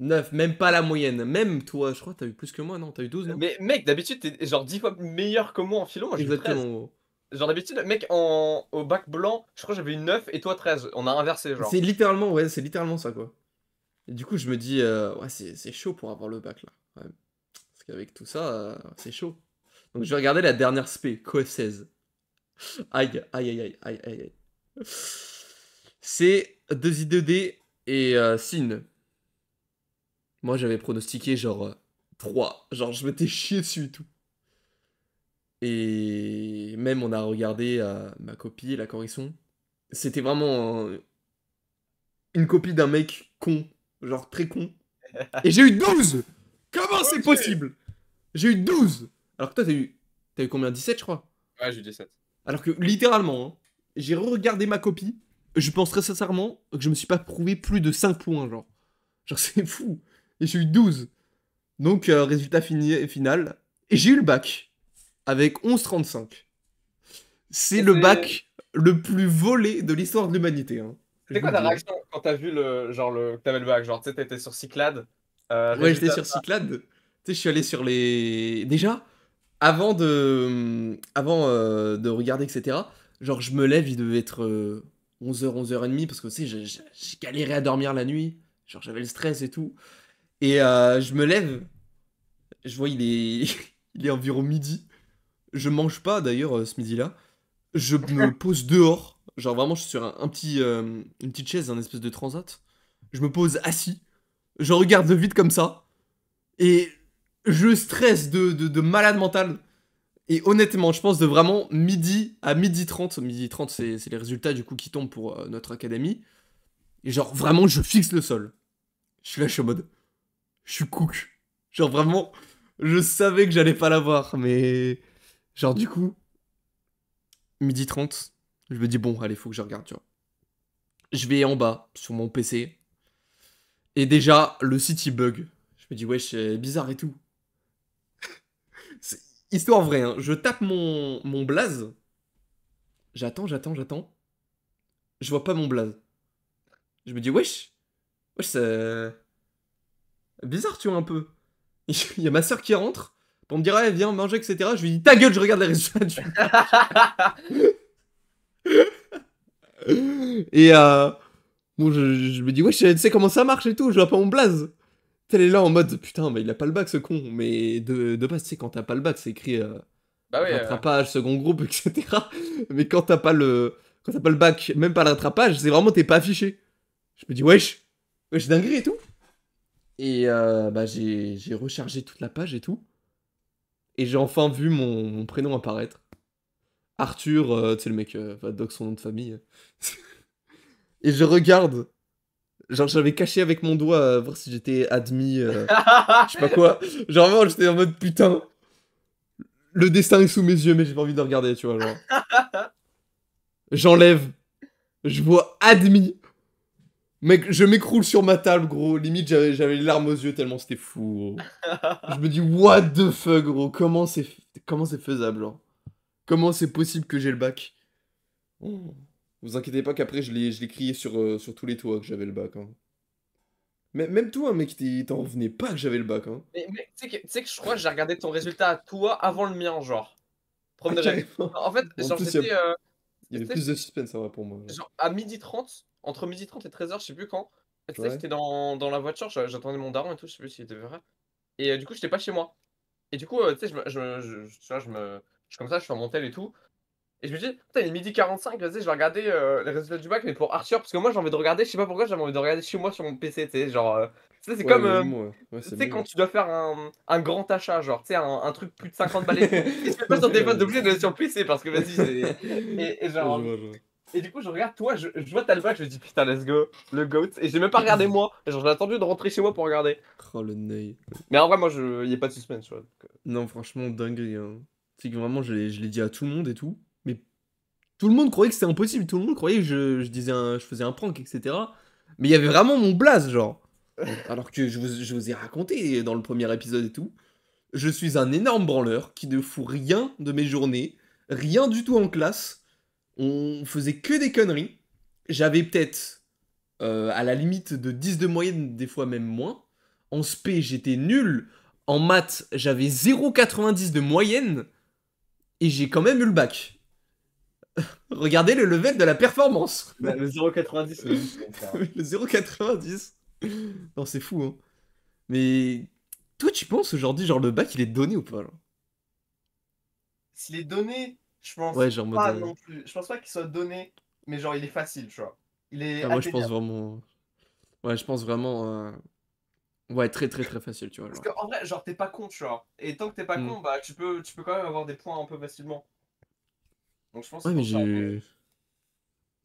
9, même pas la moyenne. Même toi, je crois que t'as eu plus que moi, non? T'as eu 12, non? Mais mec, d'habitude, t'es genre 10 fois meilleur que moi en philo, moi j'ai eu 13. Exactement, gros. Genre d'habitude, mec, au bac blanc, je crois que j'avais eu 9 et toi 13. On a inversé, genre. C'est littéralement, ouais, c'est littéralement ça, quoi. Et du coup, je me dis, ouais, c'est chaud pour avoir le bac, là. Ouais. Parce qu'avec tout ça, c'est chaud. Donc, je vais regarder la dernière spé, COEF 16. Aïe, aïe, aïe, aïe, aïe, aïe. C'est 2i2D et Sin. Moi, j'avais pronostiqué genre 3. Genre, je m'étais chié dessus et tout. Et même, on a regardé ma copie, la Corisson. C'était vraiment une copie d'un mec con. Genre très con. Et j'ai eu 12. Comment c'est Ok. possible? J'ai eu 12. Alors que toi, t'as eu combien? 17, je crois. Ouais, j'ai eu 17. Alors que littéralement, hein, j'ai regardé ma copie. Je pense très sincèrement que je me suis pas prouvé plus de 5 points, genre. Genre, c'est fou. Et j'ai eu 12. Donc, résultat final. Et j'ai eu le bac. Avec 11,35. C'est Et le bac le plus volé de l'histoire de l'humanité. Hein. Je c'était vous quoi le ta dis. Hein. réaction quand t'as vu que t'avais le bac? Genre, tu sais, t'étais sur Cyclade. Ouais, j'étais Résultat. sur Cyclade. Tu sais, je suis allé sur les. Déjà, avant de regarder, etc., genre, je me lève, il devait être 11h, 11h30, parce que tu sais, j'ai galéré à dormir la nuit. Genre, j'avais le stress et tout. Et je me lève, je vois, il est, il est environ midi. Je mange pas d'ailleurs ce midi-là. Je me pose dehors. Genre, vraiment, je suis sur une petite chaise, un espèce de transat. Je me pose assis. Je regarde le vide comme ça. Et je stresse de malade mental. Et honnêtement, je pense de vraiment midi à midi 30. Midi 30, c'est les résultats du coup qui tombent pour notre académie. Et genre, vraiment, je fixe le sol. Je suis là, je suis en mode. Je suis cook. Genre, vraiment, je savais que j'allais pas l'avoir. Mais. Genre, du coup, midi 30, je me dis, bon, allez, faut que je regarde, tu vois. Je vais en bas, sur mon PC. Et déjà, le site il bug. Je me dis, wesh, c'est bizarre et tout. C'est histoire vraie, hein. Je tape mon blaze. J'attends. Je vois pas mon blaze. Je me dis, wesh, c'est bizarre, tu vois, un peu. Il y a ma soeur qui rentre pour me dire, ouais, viens manger, etc. Je lui dis, ta gueule, je regarde les résultats du Et bon, je me dis, wesh, tu sais comment ça marche et tout, je vois pas mon blaze. Elle est là en mode, putain, bah, il a pas le bac, ce con. Mais de base, tu sais, quand t'as pas le bac, c'est écrit Bah oui. rattrapage, second groupe, etc. Mais quand t'as pas le bac, même pas le rattrapage, c'est vraiment, t'es pas affiché. Je me dis, wesh, dinguerie et tout. Et bah, j'ai rechargé toute la page et tout. Et j'ai enfin vu mon prénom apparaître. Arthur, tu sais, le mec, va doc son nom de famille. Et je regarde. Genre, j'avais caché avec mon doigt, voir si j'étais admis, je sais pas quoi. Genre, vraiment, j'étais en mode, putain, le destin est sous mes yeux, mais j'ai pas envie de regarder, tu vois, genre. J'enlève, je vois admis. Mec, je m'écroule sur ma table, gros. Limite, j'avais les larmes aux yeux tellement c'était fou, gros. Je me dis, what the fuck, gros. Comment c'est faisable, genre. Comment c'est possible que j'ai le bac? Oh. Vous inquiétez pas qu'après, je l'ai crié sur tous les toits que j'avais le bac, hein. Mais même toi, mec, t'en revenais pas que j'avais le bac, hein. Mais tu sais que je crois que j'ai regardé ton résultat à toi avant le mien, genre. Ah, Premier degré. carrément. En fait, En genre, plus, c'était. il y avait C'était plus de suspense, en vrai, pour moi. genre à 12h30, entre 12h30 et 13h, je sais plus quand. Tu sais, Ouais. j'étais dans la voiture, j'attendais mon daron et tout, je sais plus s'il était vrai. Et du coup, j'étais pas chez moi. Et du coup, tu sais, tu vois, je suis comme ça, je fais mon tel et tout. Et je me dis, putain, il est midi 45, vas-y, je vais regarder les résultats du bac, mais pour Arthur, parce que moi j'ai envie de regarder, je sais pas pourquoi, j'avais envie de regarder chez moi sur mon PC, tu sais, genre. Tu sais, c'est Ouais, comme. même moi. Ouais, Tu c'est sais, mieux. quand tu dois faire un grand achat, genre, tu sais, un truc plus de 50 balles et tout. Et tu fais pas sur Ouais, téléphone, t'es ouais. obligé de le sur le PC, parce que vas-y, c'est. Et Ouais, genre. je vois. Et du coup, je regarde toi, je vois t'as le bac, je me dis, putain, let's go, le GOAT. Et j'ai même pas regardé moi, genre, j'ai attendu de rentrer chez moi pour regarder. Oh, le nez. Mais en vrai, moi, il y a pas de suspense, tu vois. Non, franchement, dinguerie, hein. C'est que vraiment, je l'ai dit à tout le monde et tout. Mais tout le monde croyait que c'était impossible. Tout le monde croyait que je faisais un prank, etc. Mais il y avait vraiment mon blaze, genre. Alors que je vous ai raconté dans le premier épisode et tout. Je suis un énorme branleur qui ne fout rien de mes journées, rien du tout en classe. On faisait que des conneries. J'avais peut-être à la limite de 10 de moyenne, des fois même moins. En spé, j'étais nul. En maths, j'avais 0,90 de moyenne. Et j'ai quand même eu le bac. Regardez le level de la performance. Bah, le 0,90, c'est juste comme ça. Le 0,90. Non, c'est fou, hein. Mais toi, tu penses aujourd'hui, genre le bac, il est donné ou pas là? S'il est donné, je pense Ouais, genre en mode. pas non plus. Je pense pas qu'il soit donné, mais genre il est facile, tu vois. Il est Ah, moi, je pense atteignable. vraiment. Ouais, je pense vraiment. Ouais, très très très facile, tu vois. Parce Genre. qu'en vrai, genre t'es pas con, tu vois. Et tant que t'es pas Hmm. con, bah tu peux quand même avoir des points un peu facilement. Donc je pense que Ouais, c'est mais pour ça. j'ai.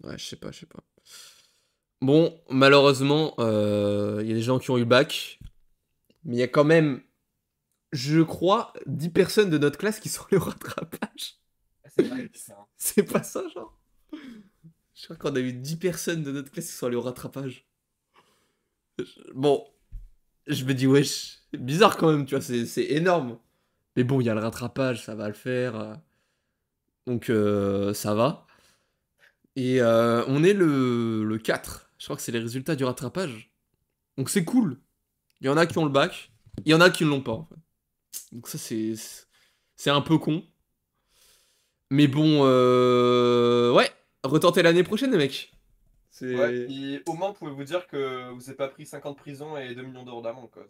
Ouais, je sais pas, je sais pas. Bon, malheureusement, il y a des gens qui ont eu le bac. Mais il y a quand même, je crois, 10 personnes de notre classe qui sont allées au rattrapage. C'est vrai, c'est ça. Hein. C'est pas ça, genre? Je crois qu'on a eu 10 personnes de notre classe qui sont allées au rattrapage. Bon, je me dis, wesh, c'est bizarre quand même, tu vois, c'est énorme. Mais bon, il y a le rattrapage, ça va le faire. Donc, ça va. Et on est le 4. Je crois que c'est les résultats du rattrapage. Donc, c'est cool. Il y en a qui ont le bac, il y en a qui ne l'ont pas, en fait. Donc, ça, c'est un peu con. Mais bon, ouais, retentez l'année prochaine, les mecs. Ouais, C'est. puis au moins, pouvez vous dire que vous n'avez pas pris 50 prisons et 2 millions d'euros d'amende, quoi.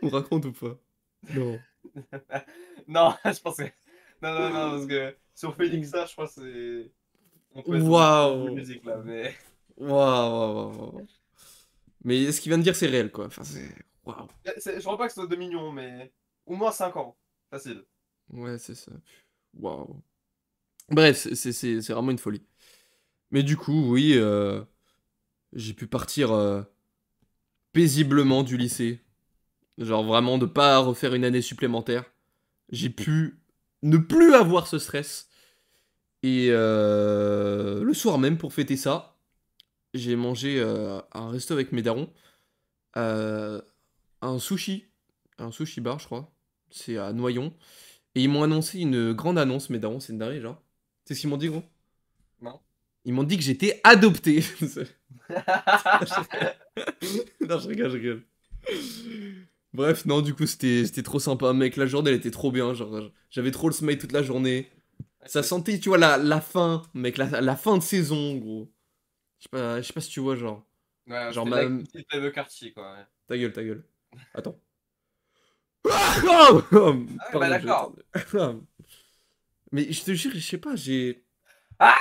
On raconte ou pas? Non. Non, je pense que. Non, non, non, parce que si on fait link ça, je crois que c'est. On peut être au bout de Waouh! musique là, mais. Waouh, waouh, waouh, waouh. Mais ce qu'il vient de dire, c'est réel, quoi. Enfin, c'est. Waouh. Je crois pas que ce soit 2 millions, mais. Au moins 5 ans. Facile. Ouais, c'est ça. Waouh. Bref, c'est vraiment une folie. Mais du coup, oui, j'ai pu partir paisiblement du lycée. Genre vraiment de pas refaire une année supplémentaire. J'ai pu ne plus avoir ce stress. Et le soir même, pour fêter ça, j'ai mangé à un resto avec mes darons. euh, un sushi. Un sushi bar, je crois. C'est à Noyon. Et ils m'ont annoncé une grande annonce, mes darons, c'est une dinguerie, genre. C'est ce qu'ils m'ont dit, gros. Non. Ils m'ont dit que j'étais adopté. Non, je rigole, je rigole. Bref, non, du coup, c'était trop sympa, mec. La journée, elle était trop bien. Genre, j'avais trop le smile toute la journée. Ça sentait, tu vois, la fin, mec, la fin de saison, gros. Je sais pas si tu vois, genre. Ouais, Genre, c'était l'activité de quartier, quoi. Ouais. Ta gueule, ta gueule. Attends. Oh, Ah ouais, bah pardon, j'ai d'accord. entendu. Mais je te jure, je sais pas, j'ai. Ah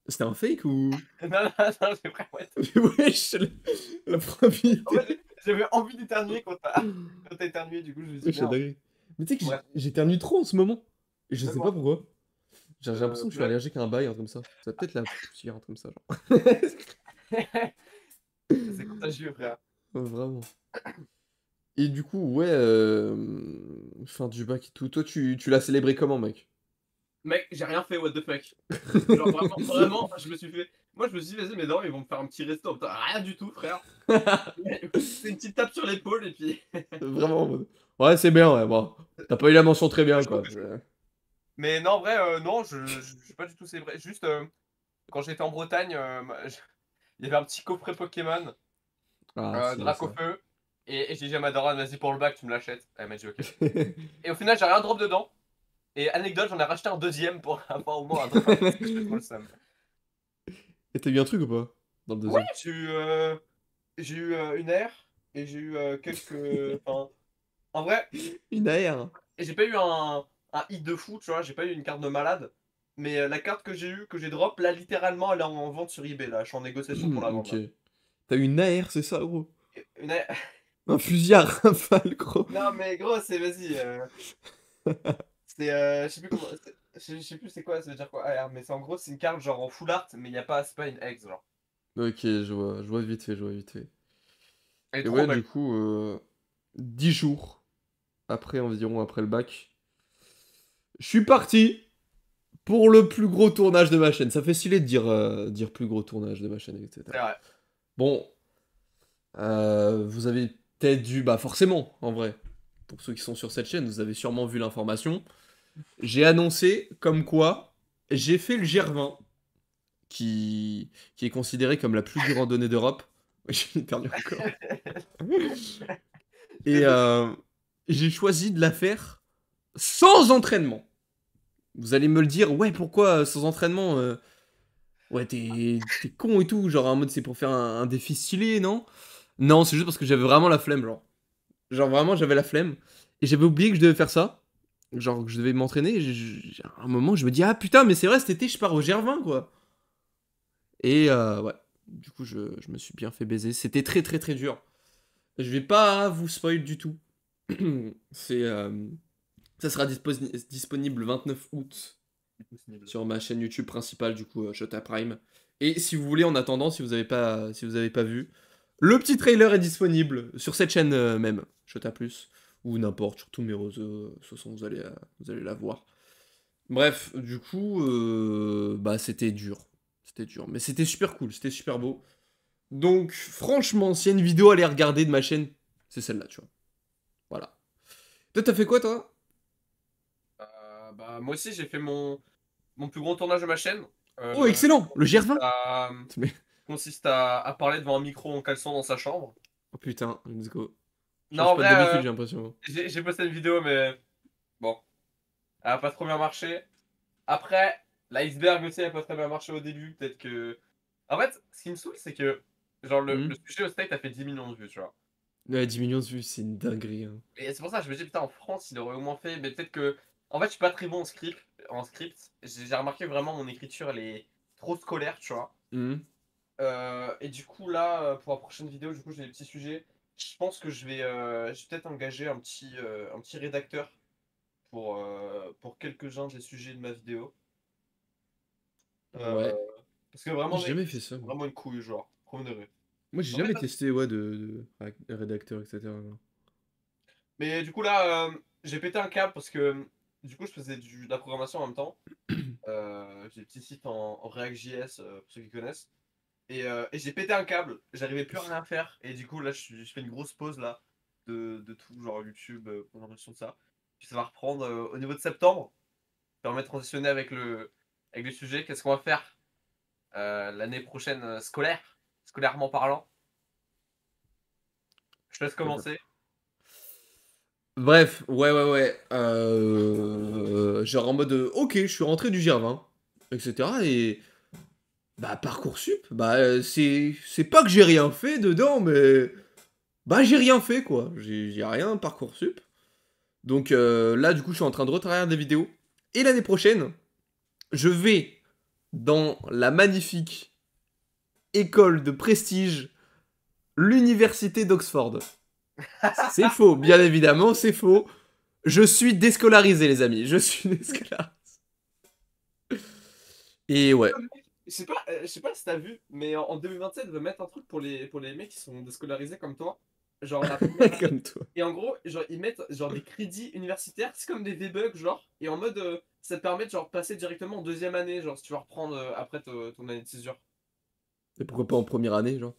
C'était un fake ou. Non, non, non, j'ai vraiment été. Wesh, la En probabilité. fait, j'avais envie d'éternuer quand t'as éternué, du coup, je me suis Wesh, dit, la merde. dinguerie. Mais tu sais que Bref, j'éternue trop en ce moment. Et je même sais pas moi. pourquoi. J'ai l'impression que je suis Ouais. allergique à un bail, un truc comme ça. Ça peut-être la poussière, un truc comme ça, genre. C'est contagieux, frère. Ouais, vraiment. Et du coup, ouais, fin du bac et tout. Toi, tu l'as célébré comment, mec? Mec, j'ai rien fait, what the fuck. Genre, vraiment, vraiment, je me suis fait. Moi, je me suis dit, vas-y, mes darons, ils vont me faire un petit resto. Putain, rien du tout, frère. C'est une petite tape sur l'épaule, et puis. Vraiment en mode. Ouais, c'est bien, ouais, bon. T'as pas eu la mention très bien, Chaud, quoi. chaud. Mais non, en vrai, non, je suis pas du tout célébré. Juste, quand j'étais en Bretagne, il y avait un petit coffret Pokémon, Ah, stylé ça. Dracofeu. Et j'ai dit à ma daronne, vas-y, pour le bac, tu me l'achètes. Elle m'a dit, ok. Et au final, j'ai rien drop dedans. Et anecdote, j'en ai racheté un deuxième pour avoir au moins un drop parce que j'avais trop le seum. Et t'as eu un truc ou pas? Dans le Ouais, deuxième? j'ai eu une R et j'ai eu quelques. Enfin, en vrai, Une AR. j'ai pas eu un hit de fou, tu vois, j'ai pas eu une carte de malade. Mais la carte que j'ai eue, que j'ai drop, là, littéralement, elle est en vente sur eBay. Là, je suis en négociation pour la vendre. Ok. Là. T'as eu une AR, c'est ça, gros? Une AR. Un fusil à rafale, gros. Non, mais gros, c'est vas-y. C'est. Je sais plus comment. Je sais plus c'est quoi, ça veut dire quoi AR, mais c'est en gros, c'est une carte genre en full art, mais y a pas, c'est pas une ex, genre. Ok, je vois vite fait, je vois vite fait. Elle est Et trop ouais, belle. du coup, 10 jours après, environ, après le bac, je suis parti pour le plus gros tournage de ma chaîne. Ça fait stylé de dire plus gros tournage de ma chaîne, C'est etc. vrai. Bon, vous avez peut-être dû, bah forcément, en vrai, pour ceux qui sont sur cette chaîne, vous avez sûrement vu l'information. J'ai annoncé comme quoi j'ai fait le GR20, qui est considérée comme la plus dure randonnée d'Europe. J'ai perdu encore. Et j'ai choisi de la faire sans entraînement. Vous allez me le dire, ouais, pourquoi sans entraînement ouais, t'es con et tout. Genre, en mode, c'est pour faire un défi stylé, non? Non, c'est juste parce que j'avais vraiment la flemme, genre. Genre, vraiment, j'avais la flemme. Et j'avais oublié que je devais faire ça. Genre, que je devais m'entraîner. À un moment, je me dis, ah putain, mais c'est vrai, cet été, je pars au Gervin, quoi. Et ouais. Du coup, je me suis bien fait baiser. C'était très, très, très dur. Je vais pas vous spoil du tout. C'est. Ça sera disponible le 29 août sur ma chaîne YouTube principale, du coup, Shota Prime. Et si vous voulez, en attendant, si vous avez pas vu, le petit trailer est disponible sur cette chaîne même, Shota Plus, ou n'importe, sur tous mes réseaux, de toute façon, vous allez la voir. Bref, du coup, bah, c'était dur. C'était dur, mais c'était super cool, c'était super beau. Donc, franchement, s'il y a une vidéo à aller regarder de ma chaîne, c'est celle-là, tu vois. Voilà. Toi, t'as fait quoi, toi? Bah, moi aussi, j'ai fait mon plus gros tournage de ma chaîne. Oh, excellent! Le Consiste GR20? à, consiste à parler devant un micro en caleçon dans sa chambre. Oh putain, let's go. Non, en Change pas vrai, d'habitude, j'ai l'impression. j'ai posté une vidéo, mais bon, elle a pas trop bien marché. Après, l'iceberg aussi, elle a pas très bien marché au début. Peut-être que. En fait, ce qui me saoule, c'est que genre Hmm. le sujet au steak a fait 10 millions de vues, tu vois. Ouais, 10 millions de vues, c'est une dinguerie. Hein. Et c'est pour ça que je me dis, putain, en France, il aurait au moins fait. Mais peut-être que. En fait, je suis pas très bon en script. J'ai remarqué vraiment mon écriture, elle est trop scolaire, tu vois. Hmm. Et du coup, là, pour la prochaine vidéo, du coup, j'ai des petits sujets. Je pense que je vais peut-être engager un petit rédacteur pour quelques-uns des sujets de ma vidéo. Euh, Ouais. Parce que vraiment, J'ai mec, jamais c'est fait ça, moi. vraiment une couille, genre. Premier degré. Moi, j'ai En fait, jamais testé, ouais, de rédacteur, etc. mais du coup, là, j'ai pété un câble parce que du coup, je faisais de la programmation en même temps. J'ai des petits sites en React.js, pour ceux qui connaissent. Et j'ai pété un câble, j'arrivais plus à rien faire. Et du coup, là, je fais une grosse pause là de tout, genre YouTube, programmation de ça. Puis ça va reprendre au niveau de septembre. Ça permet de transitionner avec le sujet. Qu'est-ce qu'on va faire l'année prochaine scolairement parlant. Je te laisse commencer. Bref, ouais. Genre en mode, ok, je suis rentré du GR20, etc. Et bah, Parcoursup, bah, c'est pas que j'ai rien fait dedans, mais bah, j'ai rien fait, quoi. J'ai rien, Parcoursup. Donc là, du coup, je suis en train de retravailler des vidéos. Et l'année prochaine, je vais dans la magnifique école de prestige, l'université d'Oxford. C'est faux, bien évidemment, c'est faux. Je suis déscolarisé, les amis. Je suis déscolarisé. Et ouais. Je sais pas si t'as vu, mais en 2027, ils veulent mettre un truc pour les mecs qui sont déscolarisés comme toi. Genre la première année. Comme toi. Et en gros, genre, ils mettent genre des crédits universitaires, c'est comme des V-Bucks, genre, et en mode, ça te permet de genre passer directement en deuxième année, genre, si tu vas reprendre après ton année de césure. Et pourquoi pas en première année, genre?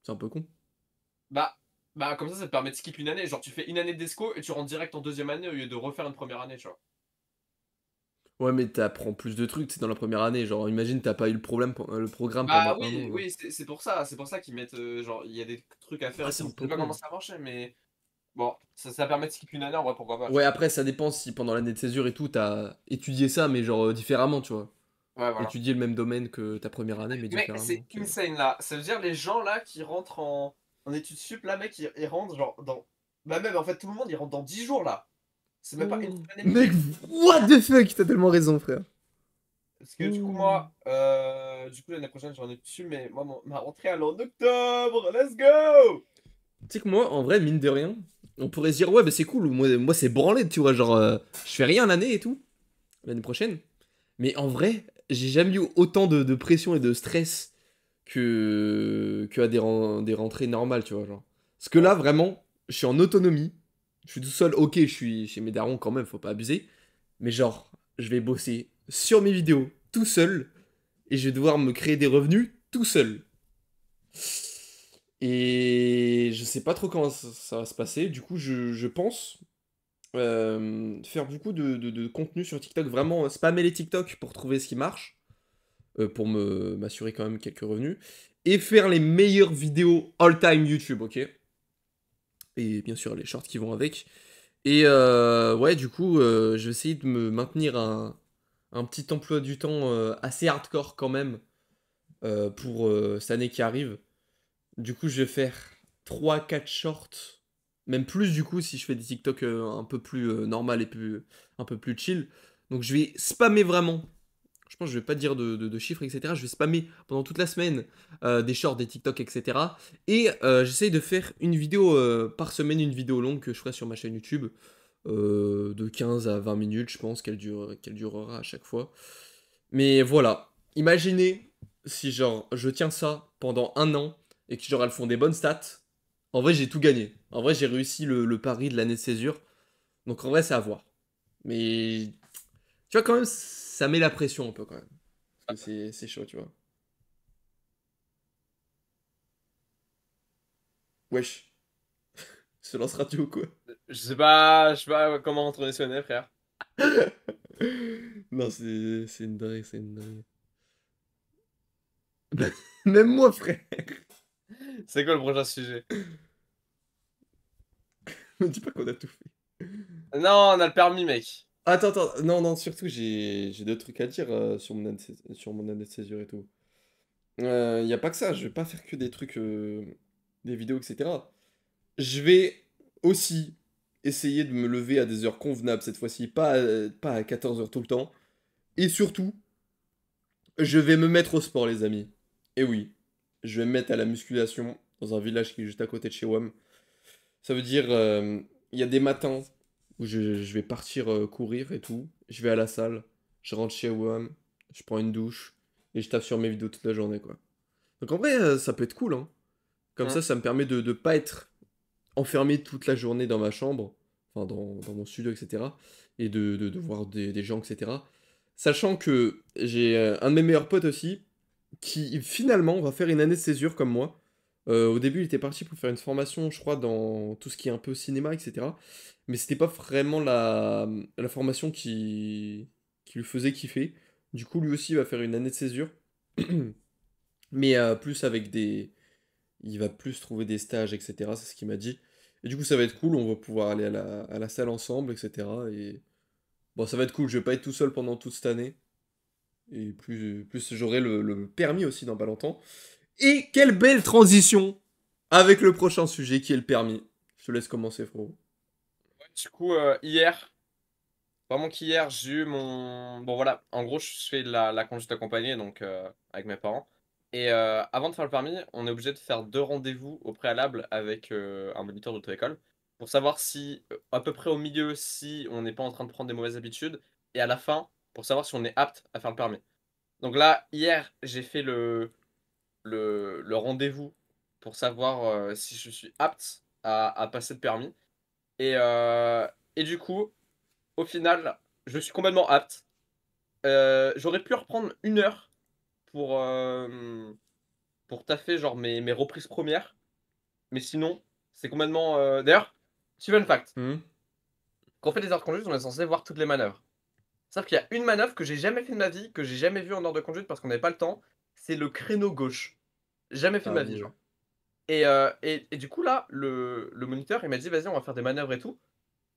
C'est un peu con. Bah, comme ça te permet de skip une année, genre, tu fais une année d'esco et tu rentres direct en deuxième année au lieu de refaire une première année, tu vois. Ouais, mais t'apprends plus de trucs, c'est dans la première année. Genre, imagine, t'as pas eu le programme Bah pendant un oui, an. Genre. oui, c'est pour ça qu'ils mettent, genre, il y a des trucs à faire Ah, et c'est tout. un Je peu sais pas comment con. ça marche, mais bon, ça permet de skip une année, en vrai, pourquoi pas, tu Ouais, vois. après, ça dépend si pendant l'année de césure et tout, t'as étudié ça, mais genre différemment, tu vois. Ouais, voilà. Étudier le même domaine que ta première année, mais Mec, différemment. c'est insane là. Ça veut dire les gens là qui rentrent en études sup là, mec, ils rentrent genre dans. Bah, même en fait, tout le monde il rentre dans 10 jours là. C'est même pas une Oh. semaine et demie. Mec, what the fuck, t'as tellement raison, frère. Parce que du coup, Oh. moi, du coup, l'année prochaine j'en ai dessus, mais moi, ma rentrée elle est en octobre. Let's go! Tu sais que moi, en vrai, mine de rien, on pourrait se dire, ouais, bah c'est cool, moi c'est branlé, tu vois, genre, je fais rien l'année et tout, l'année prochaine. Mais en vrai, j'ai jamais eu autant de pression et de stress que à des rentrées normales, tu vois, genre. Parce que Ouais. là, vraiment, je suis en autonomie, je suis tout seul, ok, je suis chez mes darons quand même, faut pas abuser, mais genre, je vais bosser sur mes vidéos tout seul, et je vais devoir me créer des revenus tout seul. Et je sais pas trop comment ça va se passer. Du coup, je pense faire beaucoup de contenu sur TikTok, vraiment spammer les TikTok pour trouver ce qui marche. pour m'assurer quand même quelques revenus. Et faire les meilleures vidéos all-time YouTube, ok? Et bien sûr, les shorts qui vont avec. Et ouais, du coup, je vais essayer de me maintenir un petit emploi du temps assez hardcore quand même pour cette année qui arrive. Du coup, je vais faire 3 4 shorts, même plus du coup si je fais des TikTok un peu plus normal et un peu plus chill. Donc je vais spammer vraiment. Je pense que je vais pas dire de chiffres, etc. Je vais spammer pendant toute la semaine des shorts, des TikTok, etc. Et j'essaye de faire une vidéo par semaine, une vidéo longue que je ferai sur ma chaîne YouTube. De 15 à 20 minutes, je pense qu'elle durera à chaque fois. Mais voilà, imaginez si genre je tiens ça pendant un an et que genre elles font des bonnes stats. En vrai, j'ai tout gagné. En vrai, j'ai réussi le pari de l'année de césure. Donc en vrai, c'est à voir. Mais tu vois, quand même, ça met la pression un peu quand même. Parce que c'est chaud, tu vois. Wesh, se lancera-tu ou quoi? Je sais pas comment retourner sonner, frère. Non, c'est une dingue, c'est une dingue. Même moi, frère. C'est quoi le prochain sujet? Me dis pas qu'on a tout fait. Non, on a le permis, mec. Attends, attends, non, non, surtout j'ai d'autres trucs à dire sur mon année de césure et tout. Y a pas que ça, je vais pas faire que des trucs, des vidéos, etc. Je vais aussi essayer de me lever à des heures convenables cette fois-ci, pas à 14 heures tout le temps. Et surtout, je vais me mettre au sport, les amis. Et oui, je vais me mettre à la musculation dans un village qui est juste à côté de chez WAM. Ça veut dire, il y a des matins où je vais partir courir et tout. Je vais à la salle, je rentre chez WAM, je prends une douche et je tape sur mes vidéos toute la journée, quoi. Donc en vrai, ça peut être cool, hein. Comme Hum. ça me permet de pas être enfermé toute la journée dans ma chambre, enfin dans mon studio, etc. Et de voir des gens, etc. Sachant que j'ai un de mes meilleurs potes aussi, qui finalement va faire une année de césure comme moi. Au début, il était parti pour faire une formation, je crois, dans tout ce qui est un peu cinéma, etc. Mais c'était pas vraiment la formation qui lui faisait kiffer. Du coup, lui aussi va faire une année de césure. Mais plus avec des, il va plus trouver des stages, etc. C'est ce qu'il m'a dit. Et du coup, ça va être cool, on va pouvoir aller à la salle ensemble, etc. Et bon, ça va être cool, je vais pas être tout seul pendant toute cette année. Et plus j'aurai le permis aussi dans pas longtemps. Et quelle belle transition avec le prochain sujet qui est le permis. Je te laisse commencer, frérot. Du coup, hier, vraiment qu'hier, j'ai eu mon. Bon, voilà, en gros, je fais la conduite accompagnée, donc avec mes parents. Et avant de faire le permis, on est obligé de faire 2 rendez-vous au préalable avec un moniteur d'auto-école pour savoir si, à peu près au milieu, si on n'est pas en train de prendre des mauvaises habitudes, et à la fin, pour savoir si on est apte à faire le permis. Donc là, hier, j'ai fait le rendez-vous pour savoir si je suis apte à passer le permis. Et, euh, et du coup, au final, je suis complètement apte. J'aurais pu reprendre 1 heure pour, pour taffer genre mes reprises premières. Mais sinon, c'est complètement. D'ailleurs, tu veux un fact. Hmm. Quand on fait des heures de conduite, on est censé voir toutes les manœuvres. Sauf qu'il y a une manœuvre que j'ai jamais fait de ma vie, que j'ai jamais vue en heure de conduite parce qu'on n'avait pas le temps. C'est le créneau gauche. Jamais fait de Ah ma vie, ouais. genre. Et du coup, là, le moniteur, il m'a dit, vas-y, on va faire des manœuvres et tout.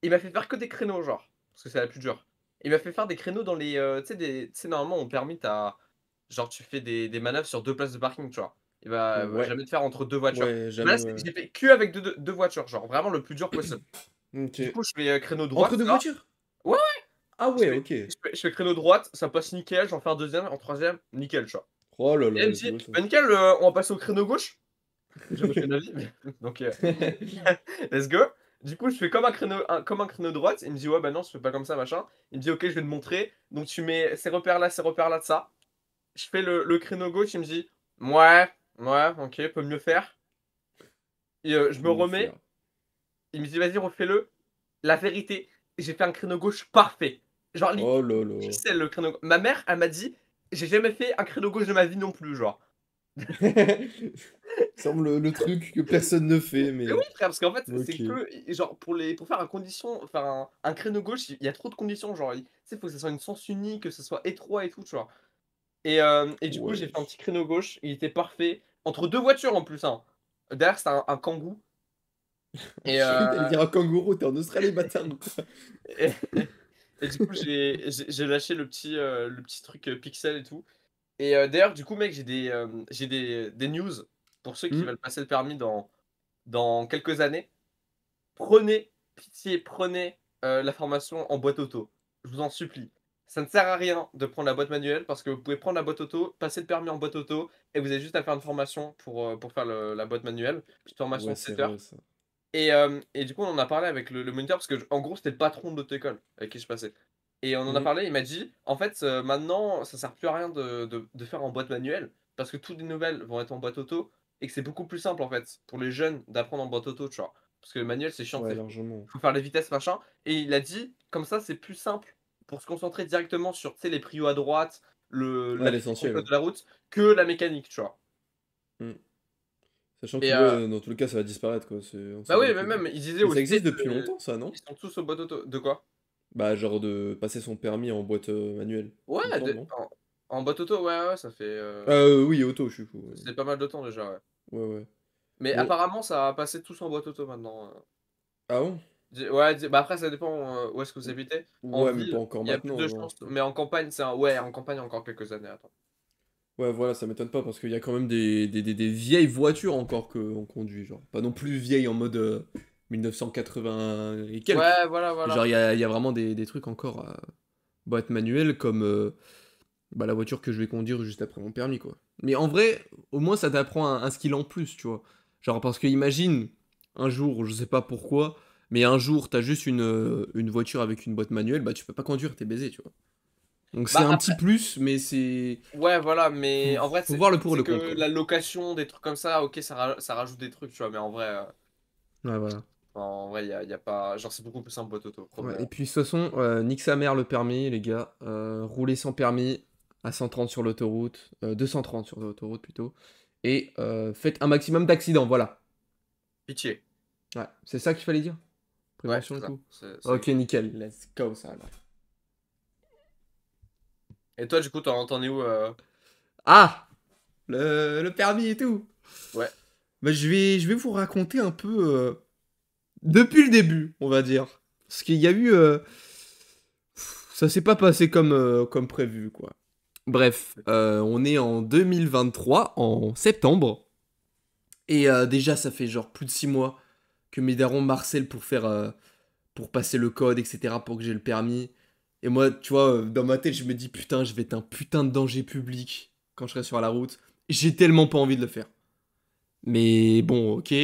Il m'a fait faire que des créneaux, genre. Parce que c'est la plus dure. Il m'a fait faire des créneaux dans les. Tu sais, normalement, on permis, t'as. Genre, tu fais des manœuvres sur 2 places de parking, tu vois. Il va Ouais, jamais te faire entre 2 voitures. ouais, Mais jamais, là, ouais, ouais. j'ai fait que avec deux voitures, genre, vraiment le plus dur possible. Ok. Du coup, je fais créneau Entre droite, deux ça. voitures? Ouais, Ah je ouais, fais, ok. je fais créneau droite, ça passe nickel, j'en fais un deuxième, en troisième, nickel, tu vois. Oh là Et là, elle me let's dit, go ça. bah nickel, on va passer au créneau gauche. J'ai jamais fait de la vie, donc let's go. Du coup, je fais comme un créneau droite. Il me dit, ouais, bah non, je fais pas comme ça, machin. Il me dit, ok, je vais te montrer. Donc, tu mets ces repères-là de ça. Je fais le créneau gauche. Il me dit, ouais, ouais, ok, peut mieux faire. Et je me Mieux remets. faire. Il me dit, vas-y, refais-le. La vérité, j'ai fait un créneau gauche parfait. Genre, Oh là là. ficelle le créneau. Ma mère, elle m'a dit, j'ai jamais fait un créneau gauche de ma vie non plus, genre. Semble le truc que personne ne fait, Mais oui, mais. frère, parce qu'en fait, c'est Ok. que, genre, pour faire faire un créneau gauche, il y a trop de conditions. Genre, tu sais, faut que ça soit une sens unique, que ce soit étroit et tout, tu vois. Et du coup, j'ai fait un petit créneau gauche. Il était parfait. Entre deux voitures en plus. Hein. Derrière, c'était un Kangoo. Et, Je croyais que t'allais dire un kangourou, t'es en Australie, bâtard. et, et du coup, j'ai lâché le petit truc pixel et tout. Et d'ailleurs, du coup, mec, j'ai des news pour ceux qui Hmm. veulent passer le permis dans quelques années. Prenez, pitié, prenez la formation en boîte auto. Je vous en supplie. Ça ne sert à rien de prendre la boîte manuelle parce que vous pouvez prendre la boîte auto, passer le permis en boîte auto et vous avez juste à faire une formation pour faire la boîte manuelle. Petite formation Ouais, de c'est 7 vrai heures. ça. Et du coup, on en a parlé avec le moniteur parce que, en gros, c'était le patron de l'auto école avec qui je passais. Et on en a Hmm. parlé, il m'a dit, en fait, maintenant, ça sert plus à rien de faire en boîte manuelle parce que toutes les nouvelles vont être en boîte auto et que c'est beaucoup plus simple, en fait, pour les jeunes d'apprendre en boîte auto, tu vois. Parce que le manuel, c'est chiant, Ouais, il largement. faut faire les vitesses, machin. Et il a dit, comme ça, c'est plus simple pour se concentrer directement sur, tu sais, les prios à droite, Ouais, l'application l'essentiel. code Ouais. de la route, que la mécanique, tu vois. Hmm. Sachant que, Et ouais, dans tous les cas, ça va disparaître, quoi. On s'en bah bat oui, les mais couilles, quoi. même, il disait Mais ça aussi, existe depuis longtemps, ça, non? ils sont tous au boîte auto. De quoi? Bah, genre de passer son permis en boîte manuelle. Il me Ouais, semble, non? en boîte auto, ouais, ouais, Oui, auto, je suis fou. c'est pas mal de temps déjà, ouais. Ouais, ouais. Mais Bon. apparemment, ça va passer tous en boîte auto maintenant. Ah bon? Ouais, bah après, ça dépend où est-ce que vous habitez. En Ouais, mais pas ville, encore il y a plus maintenant, de genre. chances, mais en campagne, ouais, en campagne, encore quelques années, attends. Ouais, voilà, ça m'étonne pas parce qu'il y a quand même des vieilles voitures encore qu'on conduit, genre. Pas non plus vieilles en mode 1980 et quelques. Ouais, voilà, Genre, voilà. il y a vraiment des trucs encore à boîte manuelle comme bah, la voiture que je vais conduire juste après mon permis, quoi. Mais en vrai, au moins ça t'apprend un skill en plus, tu vois. Genre, parce que imagine, un jour, je sais pas pourquoi, mais un jour, t'as juste une voiture avec une boîte manuelle, bah tu peux pas conduire, t'es baisé, tu vois. Donc c'est Bah un petit après, plus, mais c'est. ouais, voilà, Faut, mais en vrai, faut voir le pour et c'est le que contre, quoi. la location, des trucs comme ça, ok, ça rajoute des trucs, tu vois, mais en vrai, Ouais, voilà. y a pas. Genre, c'est beaucoup plus simple boîte auto, Ouais, promis. et puis de toute façon, nique sa mère le permis, les gars. Rouler sans permis à 130 sur l'autoroute, 230 sur l'autoroute plutôt. Et faites un maximum d'accidents, voilà. Pitié. Ouais, c'est ça qu'il fallait dire? Ouais, Prévention c'est et ça. tout. C'est Ok, exact. nickel, let's go ça alors. Et toi, du coup, t'en es où Ah! Le permis et tout. Ouais. Bah, je vais vous raconter un peu depuis le début, on va dire. Parce qu'il y a eu. Ça s'est pas passé comme prévu, quoi. Bref, on est en 2023, en septembre. Et déjà, ça fait genre plus de 6 mois que mes darons m'harcèlent pour passer le code, etc., pour que j'ai le permis. Et moi, tu vois, dans ma tête, je me dis, putain, je vais être un putain de danger public quand je serai sur la route. J'ai tellement pas envie de le faire. Mais bon, ok.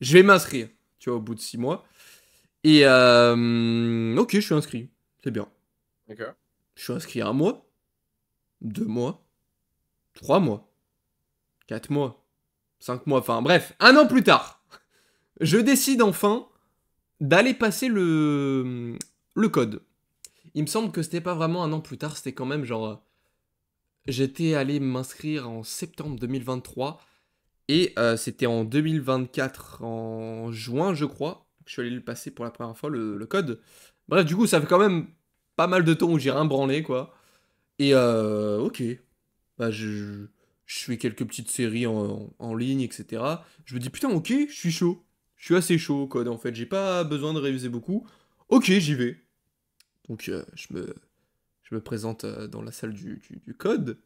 Je vais m'inscrire, tu vois, au bout de 6 mois. Et ok, je suis inscrit. C'est bien. Ok. Je suis inscrit 1 mois, 2 mois, 3 mois, 4 mois, 5 mois, enfin bref, 1 an plus tard. Je décide enfin d'aller passer le code. Il me semble que c'était pas vraiment 1 an plus tard, c'était quand même genre. J'étais allé m'inscrire en septembre 2023 et c'était en 2024, en juin, je crois, que je suis allé le passer pour la première fois, le code. Bref, du coup, ça fait quand même pas mal de temps où j'ai rien branlé, quoi. Et ok, bah, je fais quelques petites séries en ligne, etc. Je me dis, putain, ok, je suis chaud. Je suis assez chaud au code, en fait. J'ai pas besoin de réviser beaucoup. Ok, j'y vais. Donc, je me présente dans la salle du code.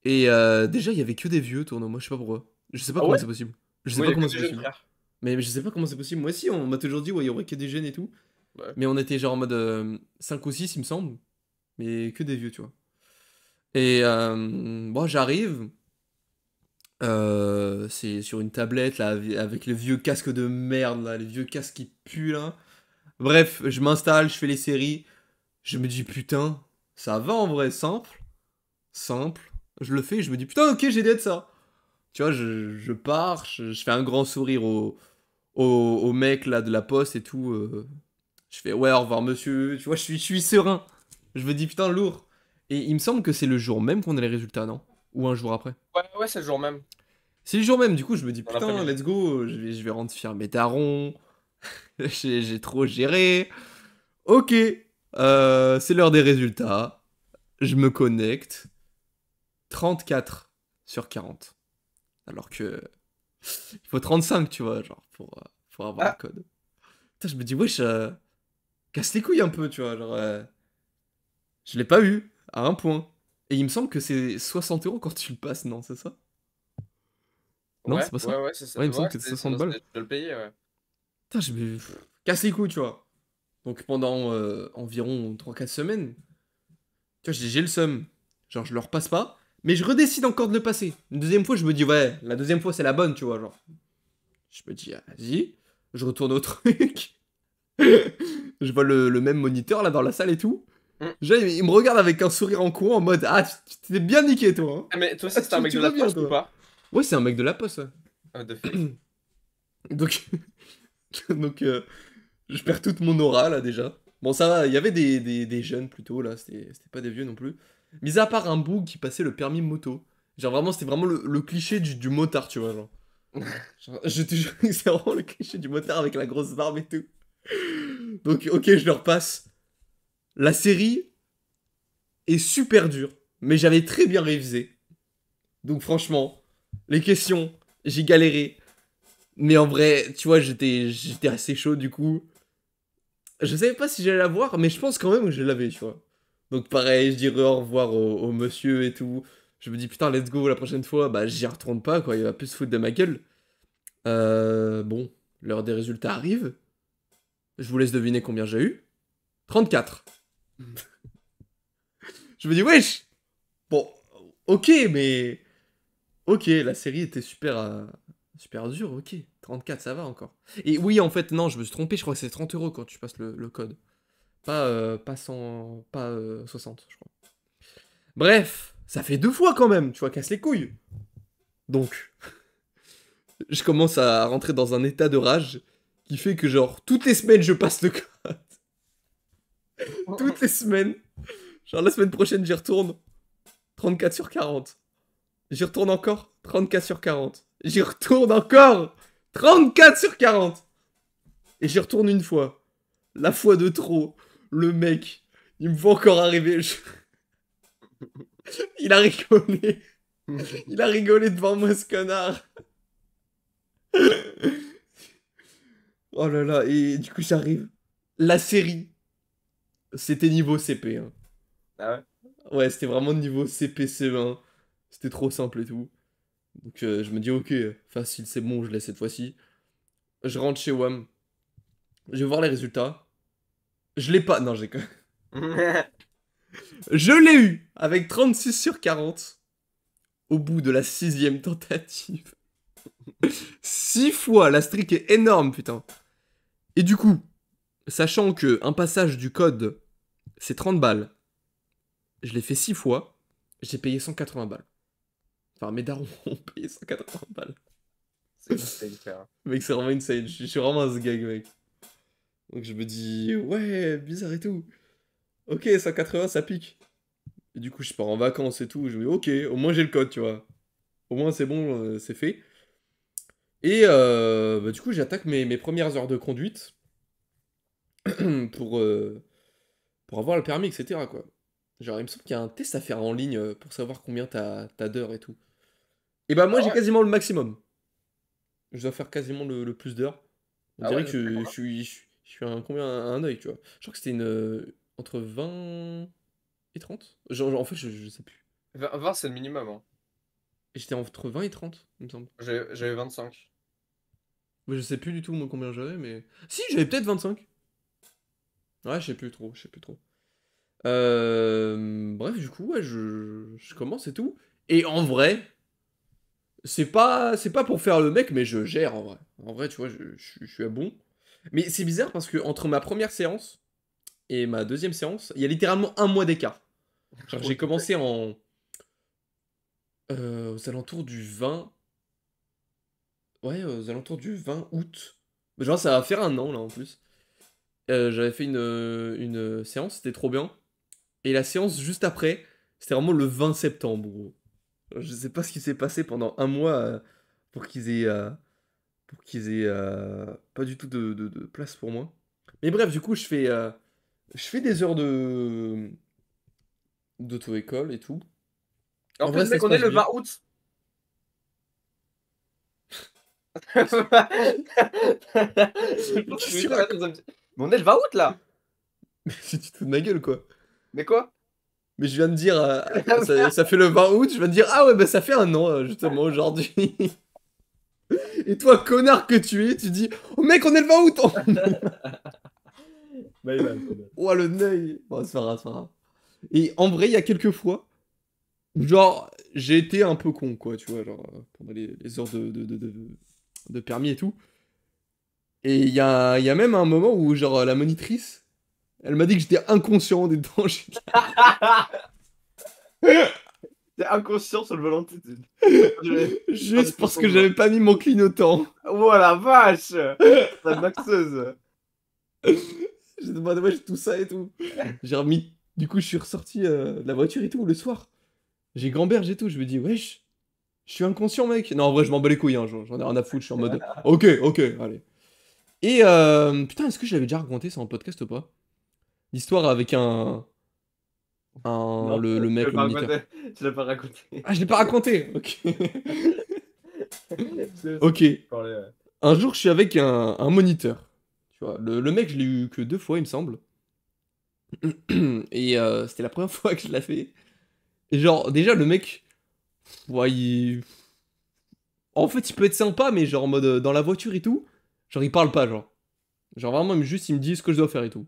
Et déjà, il y avait que des vieux autour de moi, je sais pas pourquoi. Je sais pas Ah comment ouais? c'est possible. Je sais Oui, il y pas a que comment des c'est jeunes possible. frères. Mais je sais pas comment c'est possible. Moi aussi, on m'a toujours dit, ouais, il y aurait que des jeunes et tout. Ouais. Mais on était genre en mode 5 ou 6 il me semble. Mais que des vieux, tu vois. Et bon, j'arrive. C'est sur une tablette, là, avec les vieux casques de merde, là, les vieux casques qui puent, là. Bref, je m'installe, je fais les séries. Je me dis, putain, ça va en vrai, simple. Simple. Je le fais, je me dis, putain, ok, j'ai d'être ça. Tu vois, je pars, je fais un grand sourire au mec là de la poste et tout. Je fais ouais, au revoir monsieur. Tu vois, je suis serein. Je me dis putain, lourd. Et il me semble que c'est le jour même qu'on a les résultats, non? Ou un jour après? Ouais, ouais, c'est le jour même, C'est le jour même, du coup, je me dis dans putain, l'après-midi. let's go. Je vais rendre fier mes darons. J'ai trop géré. Ok, c'est l'heure des résultats. Je me connecte. 34 sur 40. Alors que il faut 35, tu vois, genre, pour avoir Ah. le code. Putain, je me dis, wesh, casse les couilles un peu, tu vois, genre, je l'ai pas eu, à un point. Et il me semble que c'est 60 € quand tu le passes, non, c'est ça? Non, Ouais, c'est pas ça? ouais, ouais, c'est ça. Ouais, il me semble Ouais, que c'est c'est 60 ça, balles. tu dois le payer, ouais. Putain, casse les couilles, tu vois. Donc pendant environ 3-4 semaines, tu vois, j'ai le seum. Genre, je le repasse pas, mais je redécide encore de le passer. Une deuxième fois, je me dis, ouais, la deuxième fois, c'est la bonne, tu vois, genre. Je me dis, ah, vas-y, je retourne au truc. Je vois le même moniteur, là, dans la salle et tout. Mm. Déjà, il me regarde avec un sourire en coin, en mode, ah, tu t'es bien niqué, toi. Hein. Ah, mais toi Ah, aussi, c'était un mec tu de la reviens, poste ou toi. pas? Ouais, c'est un mec de la poste, ouais. Ah, de fake. Donc, donc je perds toute mon aura là déjà. Bon, ça va, il y avait des jeunes plutôt là, c'était pas des vieux non plus. Mis à part un bout qui passait le permis moto. Genre vraiment, c'était vraiment le cliché du motard, tu vois. Genre, je te jure que c'est vraiment le cliché du motard avec la grosse barbe et tout. Donc, ok, je le repasse. La série est super dure, mais j'avais très bien révisé. Donc, franchement, les questions, j'ai galéré. Mais en vrai, tu vois, j'étais assez chaud du coup. Je savais pas si j'allais la voir, mais je pense quand même que je l'avais, tu vois. Donc pareil, je dirais au revoir au monsieur et tout. Je me dis putain, let's go la prochaine fois. Bah j'y retourne pas, quoi. Il va plus se foutre de ma gueule. Bon, l'heure des résultats arrive. Je vous laisse deviner combien j'ai eu. 34. Je me dis wesh. Bon, ok, mais ok, la série était super dure, ok. 34, ça va encore. Et oui, en fait, non, je me suis trompé, je crois que c'est 30 € quand tu passes le code. Pas 100, pas 60, je crois. Bref, ça fait 2 fois quand même, tu vois, casse les couilles. Donc, je commence à rentrer dans un état de rage qui fait que, genre, toutes les semaines, je passe le code. Toutes les semaines. Genre, la semaine prochaine, j'y retourne. 34 sur 40. J'y retourne encore. 34 sur 40. J'y retourne encore. 34 sur 40. Et j'y retourne une fois. La fois de trop. Le mec, il me voit encore arriver. Il a rigolé. Il a rigolé devant moi, ce connard. Oh là là, et du coup, j'arrive. La série, c'était niveau CP. Hein. Ah ouais? Ouais, c'était vraiment niveau CP C1. C'était trop simple et tout. Donc, je me dis, ok, facile, c'est bon, je l'ai cette fois-ci. Je rentre chez WAM. Je vais voir les résultats. Je l'ai pas. Non, j'ai quand Je l'ai eu avec 36 sur 40 au bout de la sixième tentative. 6 fois, la streak est énorme, putain. Et du coup, sachant que un passage du code, c'est 30 balles, je l'ai fait 6 fois, j'ai payé 180 balles. Enfin, mes darons ont payé 180 balles. C'est insane, frère. Mec, c'est vraiment insane. Je suis vraiment un sgag, mec. Donc je me dis, ouais, bizarre et tout. Ok, 180, ça pique. Et du coup, je pars en vacances et tout. Je me dis, ok, au moins j'ai le code, tu vois. Au moins c'est bon, c'est fait. Et bah, du coup, j'attaque mes premières heures de conduite pour, euh, pour avoir le permis, etc. quoi. Genre, il me semble qu'il y a un test à faire en ligne pour savoir combien t'as d'heures et tout. Et bah, moi, Ah j'ai ouais? quasiment le maximum. Je dois faire quasiment le plus d'heures. On Ah dirait ouais, que ça fait combien? je suis un, combien, un œil, tu vois. Je crois que c'était entre 20 et 30. En fait, je sais plus. 20, c'est le minimum, hein. Et j'étais entre 20 et 30, il me semble. J'avais 25. Mais je sais plus du tout moi combien j'avais, mais. Si, j'avais peut-être 25. Ouais, je sais plus trop, je sais plus trop. Bref, du coup, ouais, je commence et tout. Et en vrai, c'est pas pour faire le mec, mais je gère en vrai. En vrai, tu vois, je suis à bon. Mais c'est bizarre parce que entre ma première séance et ma deuxième séance, il y a littéralement un mois d'écart. Genre, What j'ai the fuck? commencé aux alentours du 20. Ouais, aux alentours du 20 août. Genre, ça va faire un an là en plus. J'avais fait une séance, c'était trop bien. Et la séance juste après, c'était vraiment le 20 septembre, gros. Je sais pas ce qui s'est passé pendant un mois pour qu'ils aient pas du tout de place pour moi. Mais bref, du coup, je fais des heures d'auto-école et tout. En En plus, vrai, mec, ça se on est passe le bien. 20 août. Je pense que Qu'est-ce je que tu vais dire, racontes? attends, mais on est le 20 août là. Si tu te fous de ma gueule, quoi. Mais quoi? Mais je viens de dire, ça fait le 20 août, je viens de dire, ah ouais, bah ça fait un an, justement, aujourd'hui. Et toi, connard que tu es, tu dis, oh mec, on est le 20 août! My bad, my bad. Oh, le neuil! Bon, c'est pas grave, c'est pas grave. Et en vrai, il y a quelques fois, où genre, j'ai été un peu con, quoi, tu vois, genre, pendant les heures de permis et tout. Et il y a même un moment où, genre, la monitrice, elle m'a dit que j'étais inconscient des dangers. T'es inconscient sur le volant de Juste parce que j'avais pas mis mon clignotant. Oh la vache! La maxeuse. J'ai demandé, ouais, tout ça et tout. J'ai remis. Du coup, je suis ressorti de la voiture et tout le soir. J'ai gamberge et tout. Je me dis, wesh, je suis inconscient, mec. Non, en vrai, je m'en bats les couilles, hein, j'en ai rien à foutre. Je suis en mode, ok, ok, allez. Et putain, est-ce que je l'avais déjà raconté ça en podcast ou pas? L'histoire avec Non, le je mec, l'ai le pas moniteur. raconté. Je l'ai pas raconté. Ah, je l'ai pas raconté. Ok. Je Ok. parlais, ouais. Un jour, je suis avec un moniteur. Tu vois, le mec, je l'ai eu que 2 fois, il me semble. Et c'était la première fois que je l'ai fait. Et genre, déjà, le mec, ouais, en fait, il peut être sympa, mais genre en mode dans la voiture et tout, genre il parle pas, genre. Genre vraiment, il me dit ce que je dois faire et tout.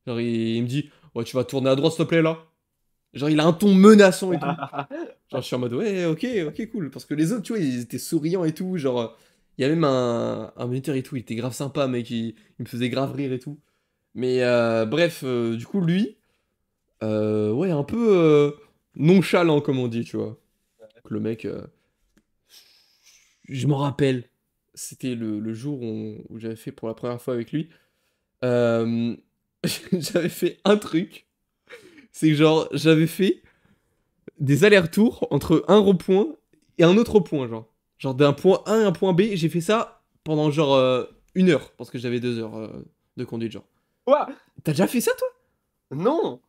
Genre il me dit, ouais, tu vas tourner à droite s'il te plaît là. Genre il a un ton menaçant et tout. Genre je suis en mode, ouais, ok, ok, cool. Parce que les autres, tu vois, ils étaient souriants et tout. Genre, il y a même un moniteur et tout, il était grave sympa, mec, il me faisait grave rire et tout. Mais bref, du coup, lui, ouais, un peu nonchalant, comme on dit, tu vois. Donc, le mec, je m'en rappelle. C'était le jour où j'avais fait pour la première fois avec lui. Euh, j'avais fait un truc. C'est que genre, j'avais fait des allers-retours entre un rond-point et un autre point, genre. Genre d'un point A à un point B, j'ai fait ça pendant genre 1 heure, parce que j'avais 2 heures de conduite, genre. Quoi? T'as déjà fait ça, toi? Non!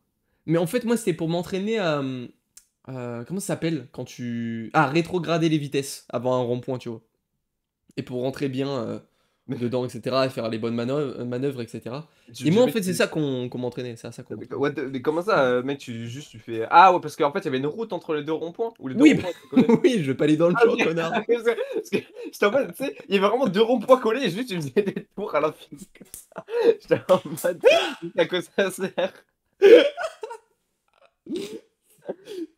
Mais en fait, moi, c'était pour m'entraîner à... comment ça s'appelle quand tu... Ah, rétrograder les vitesses avant un rond-point, tu vois. Et pour rentrer bien Mais, dedans, etc. Et faire les bonnes manœuvres, etc. Et moi, en mais fait, c'est ça qu'on m'entraînait. C'est à ça qu'on m'entraînait. mais comment ça, mec, tu fais. Ah ouais, parce qu'en fait, il y avait une route entre les deux ronds-points, ou les deux Oui, bah, ronds-points étaient collés. oui, je vais pas aller dans le Ah, ok. champ, connard. Parce que j'étais en mode, tu sais, il y avait vraiment deux ronds-points collés et juste tu faisais des tours à l'infini comme ça. J'étais en mode, à quoi ça sert?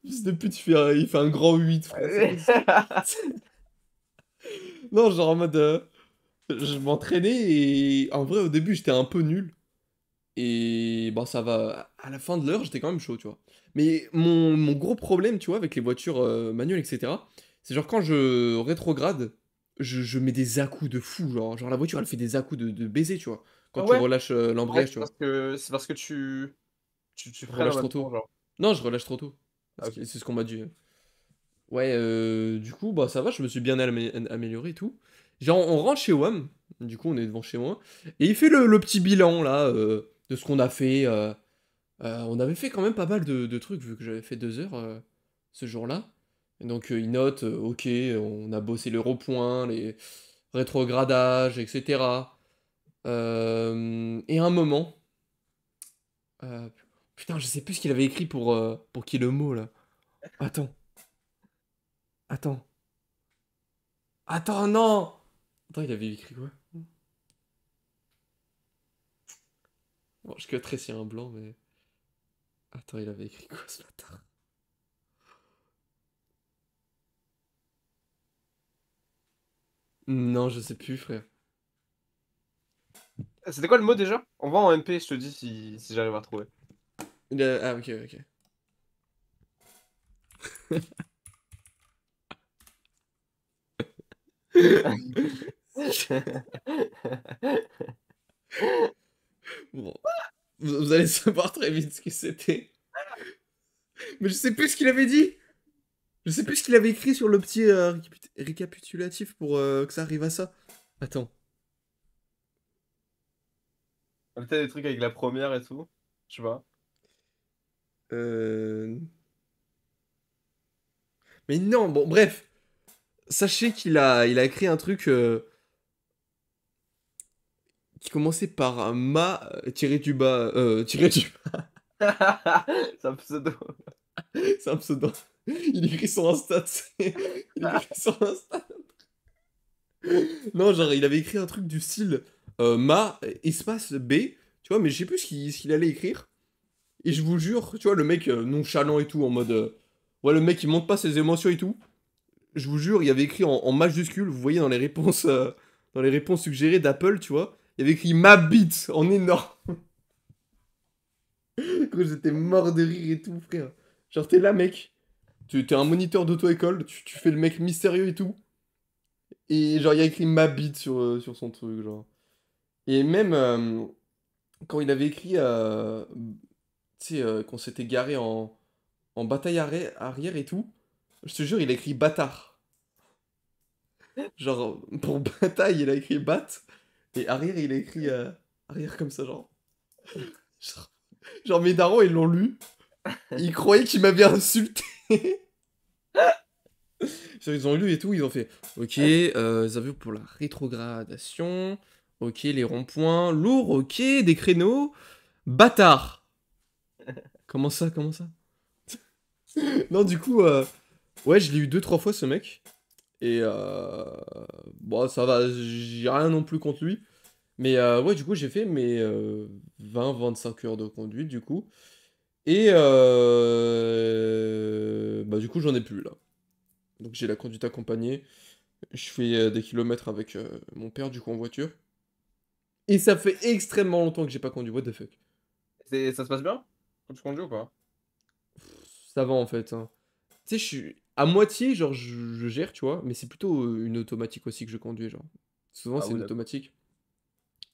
Fils de pute, il fait un grand 8, frère. C'est quoi Non, genre en mode... je m'entraînais et en vrai, au début, j'étais un peu nul. Et bon, ça va. À la fin de l'heure, j'étais quand même chaud, tu vois. Mais mon gros problème, tu vois, avec les voitures manuelles, etc., c'est genre quand je rétrograde, je mets des à-coups de fou. Genre la voiture, elle fait des à-coups de baiser, tu vois. Quand Ah tu ouais? relâches Ouais, l'embrayage, tu vois. c'est parce que tu Je freines en relâche même trop temps, tôt. genre. Non, je relâche trop tôt. Ah, ok. C'est ce qu'on m'a dit. Ouais, du coup, bah ça va, je me suis bien amélioré et tout. Genre, on rentre chez WAM, du coup, on est devant chez moi, et il fait le petit bilan, là, de ce qu'on a fait. On avait fait quand même pas mal de trucs, vu que j'avais fait 2 heures ce jour-là. Et donc, il note, ok, on a bossé le rond-point, les rétrogradages, etc. Et à un moment, euh, putain, je sais plus ce qu'il avait écrit pour qu'il y ait le mot, là. Attends, attends. Attends, non! Attends, il avait écrit quoi? Bon, je cutterai s'il y a un blanc, mais. Attends, il avait écrit quoi ce bâtard? Non, je sais plus, frère. C'était quoi le mot déjà? On va en MP, je te dis si j'arrive à trouver. Ah, ok, ok. Bon, vous allez savoir très vite ce que c'était. Mais je sais plus ce qu'il avait dit! Je sais plus ce qu'il avait écrit sur le petit récapitulatif pour que ça arrive à ça. Attends. Peut-être des trucs avec la première et tout. Tu vois. Euh... Mais non, bon, bref. Sachez qu'il il a écrit un truc qui commençait par un ma tiré du bas. Tiré du C'est un pseudo. c'est un pseudo. Il écrit sur Insta, tu sais. Il écrit sur Insta. Non, genre, il avait écrit un truc du style ma espace B, tu vois, mais je sais plus ce qu'il allait écrire. Et je vous jure, tu vois, le mec nonchalant et tout, en mode. Ouais, le mec il montre pas ses émotions et tout. Je vous jure, il y avait écrit en majuscule, vous voyez dans les réponses suggérées d'Apple, tu vois. Il y avait écrit ma bite en énorme. Gros, j'étais mort de rire et tout, frère. Genre, t'es là, mec. T'es un moniteur d'auto-école, tu fais le mec mystérieux et tout. Et genre, il y a écrit ma bite sur son truc, genre. Et même quand il avait écrit, tu sais, qu'on s'était garé en bataille arrière et tout, je te jure, il a écrit bâtard. Genre, pour bataille, il a écrit bat, et arrière, il a écrit arrière comme ça, genre. Genre, genre, mes darons, ils l'ont lu, ils croyaient qu'il m'avait insulté. Genre, ils ont lu et tout, ils ont fait ok, ça veut pour la rétrogradation, ok, les ronds-points, lourd, ok, des créneaux, bâtard. Comment ça, comment ça? Non, du coup, ouais, je l'ai eu deux, trois fois ce mec. Et bon, ça va, j'ai rien non plus contre lui. Mais ouais, du coup, j'ai fait mes 20-25 heures de conduite, du coup. Et bah, du coup, j'en ai plus là. Donc, j'ai la conduite accompagnée. Je fais des kilomètres avec mon père, du coup, en voiture. Et ça fait extrêmement longtemps que j'ai pas conduit. What the fuck? Ça se passe bien quand tu conduis ou pas? Ça va en fait, hein. Tu sais, je suis à moitié, genre, je gère, tu vois. Mais c'est plutôt une automatique aussi que je conduis, genre. Souvent, Ah c'est oui, une d'accord. automatique.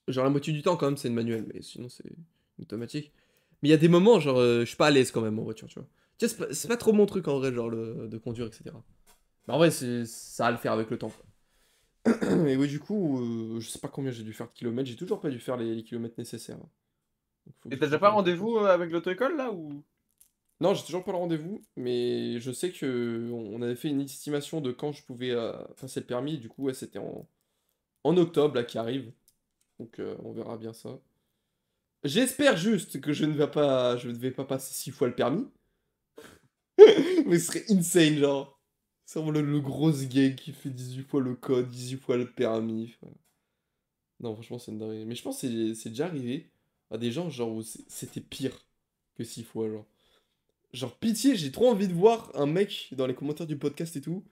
Genre la moitié du temps quand même c'est une manuelle, mais sinon c'est une automatique. Mais il y a des moments genre je suis pas à l'aise quand même en voiture, tu vois. Tu sais, c'est pas trop mon truc en vrai, genre de conduire, etc. Mais en vrai ça va le faire avec le temps, quoi. Et oui du coup, je sais pas combien j'ai dû faire de kilomètres, j'ai toujours pas dû faire les kilomètres nécessaires, hein. Donc faut Et que t'as je déjà pas m'entraîne un peu plus. rendez-vous avec l'auto-école là ou? Non, j'ai toujours pas le rendez-vous, mais je sais que on avait fait une estimation de quand je pouvais passer le permis, et du coup ouais, c'était en octobre là qui arrive. Donc on verra bien ça. J'espère juste que je ne vais pas passer 6 fois le permis. Mais ce serait insane, genre. C'est vraiment le gros gay qui fait 18 fois le code, 18 fois le permis. Enfin, non, franchement, c'est une dinguerie. Mais je pense que c'est déjà arrivé à des gens, genre, où c'était pire que 6 fois, genre. Genre, pitié, j'ai trop envie de voir un mec dans les commentaires du podcast et tout.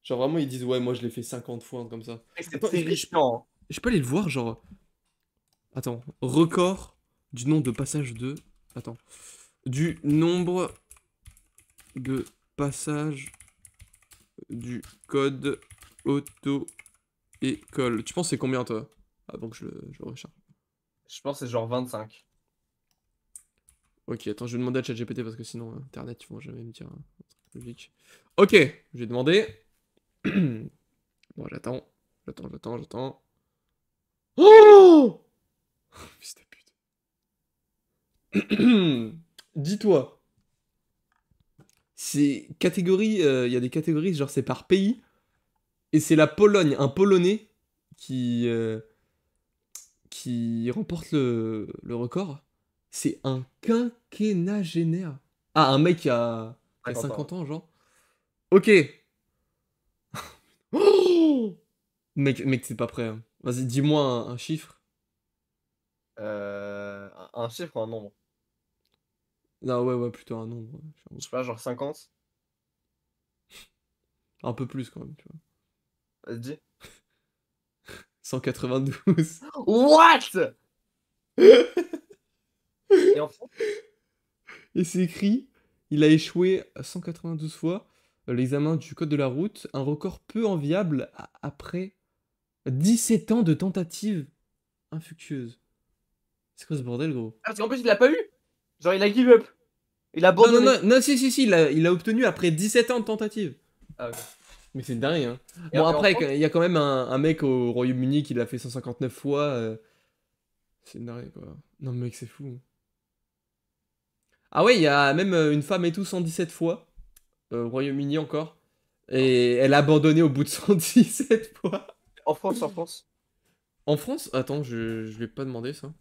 Genre, vraiment, ils disent, ouais, moi, je l'ai fait 50 fois, comme ça. C'est Attends, terrifiant. je peux aller le voir, genre. Attends, record du nombre de passages de. Attends. Du nombre de passages du code auto-école. Tu penses c'est combien toi? Avant que je le recharge. Je pense que c'est genre 25. Ok, attends, je vais demander à ChatGPT parce que sinon Internet, ils vont jamais me dire un truc logique. Ok, je vais demander. Bon, j'attends. Oh fils de pute. Dis-toi, c'est catégorie, il y a des catégories, genre c'est par pays, et c'est la Pologne, un Polonais qui remporte le record. C'est un quinquennagénaire. Ah, un mec qui a 50 50 ans. ans, genre. Ok. Oh mec, c'est pas prêt, hein. Vas-y, dis-moi un chiffre. Un chiffre ou un nombre? Non, ouais, plutôt un nombre, ouais, Je sais pas, genre 50? un peu plus quand même, tu vois. Vas-y. 192. What? Et en France? Et c'est écrit, il a échoué 192 fois l'examen du code de la route, un record peu enviable après 17 ans de tentatives infructueuses. C'est quoi ce bordel, gros? Ah, parce qu'en plus, il l'a pas eu. Genre, il a give up. Il a Non, non, abandonné. non, non, si, il a obtenu après 17 ans de tentatives. Ah, ok. Mais c'est dingue, hein. Et, Bon, et en après, France? il y a quand même un mec au Royaume-Uni qui l'a fait 159 fois. C'est dingue, quoi. Non, mec, c'est fou. Ah ouais, il y a même une femme et tout 117 fois. Au Royaume-Uni encore. Et elle a abandonné au bout de 117 fois. En France, en France. En France? Attends, je vais pas demander ça.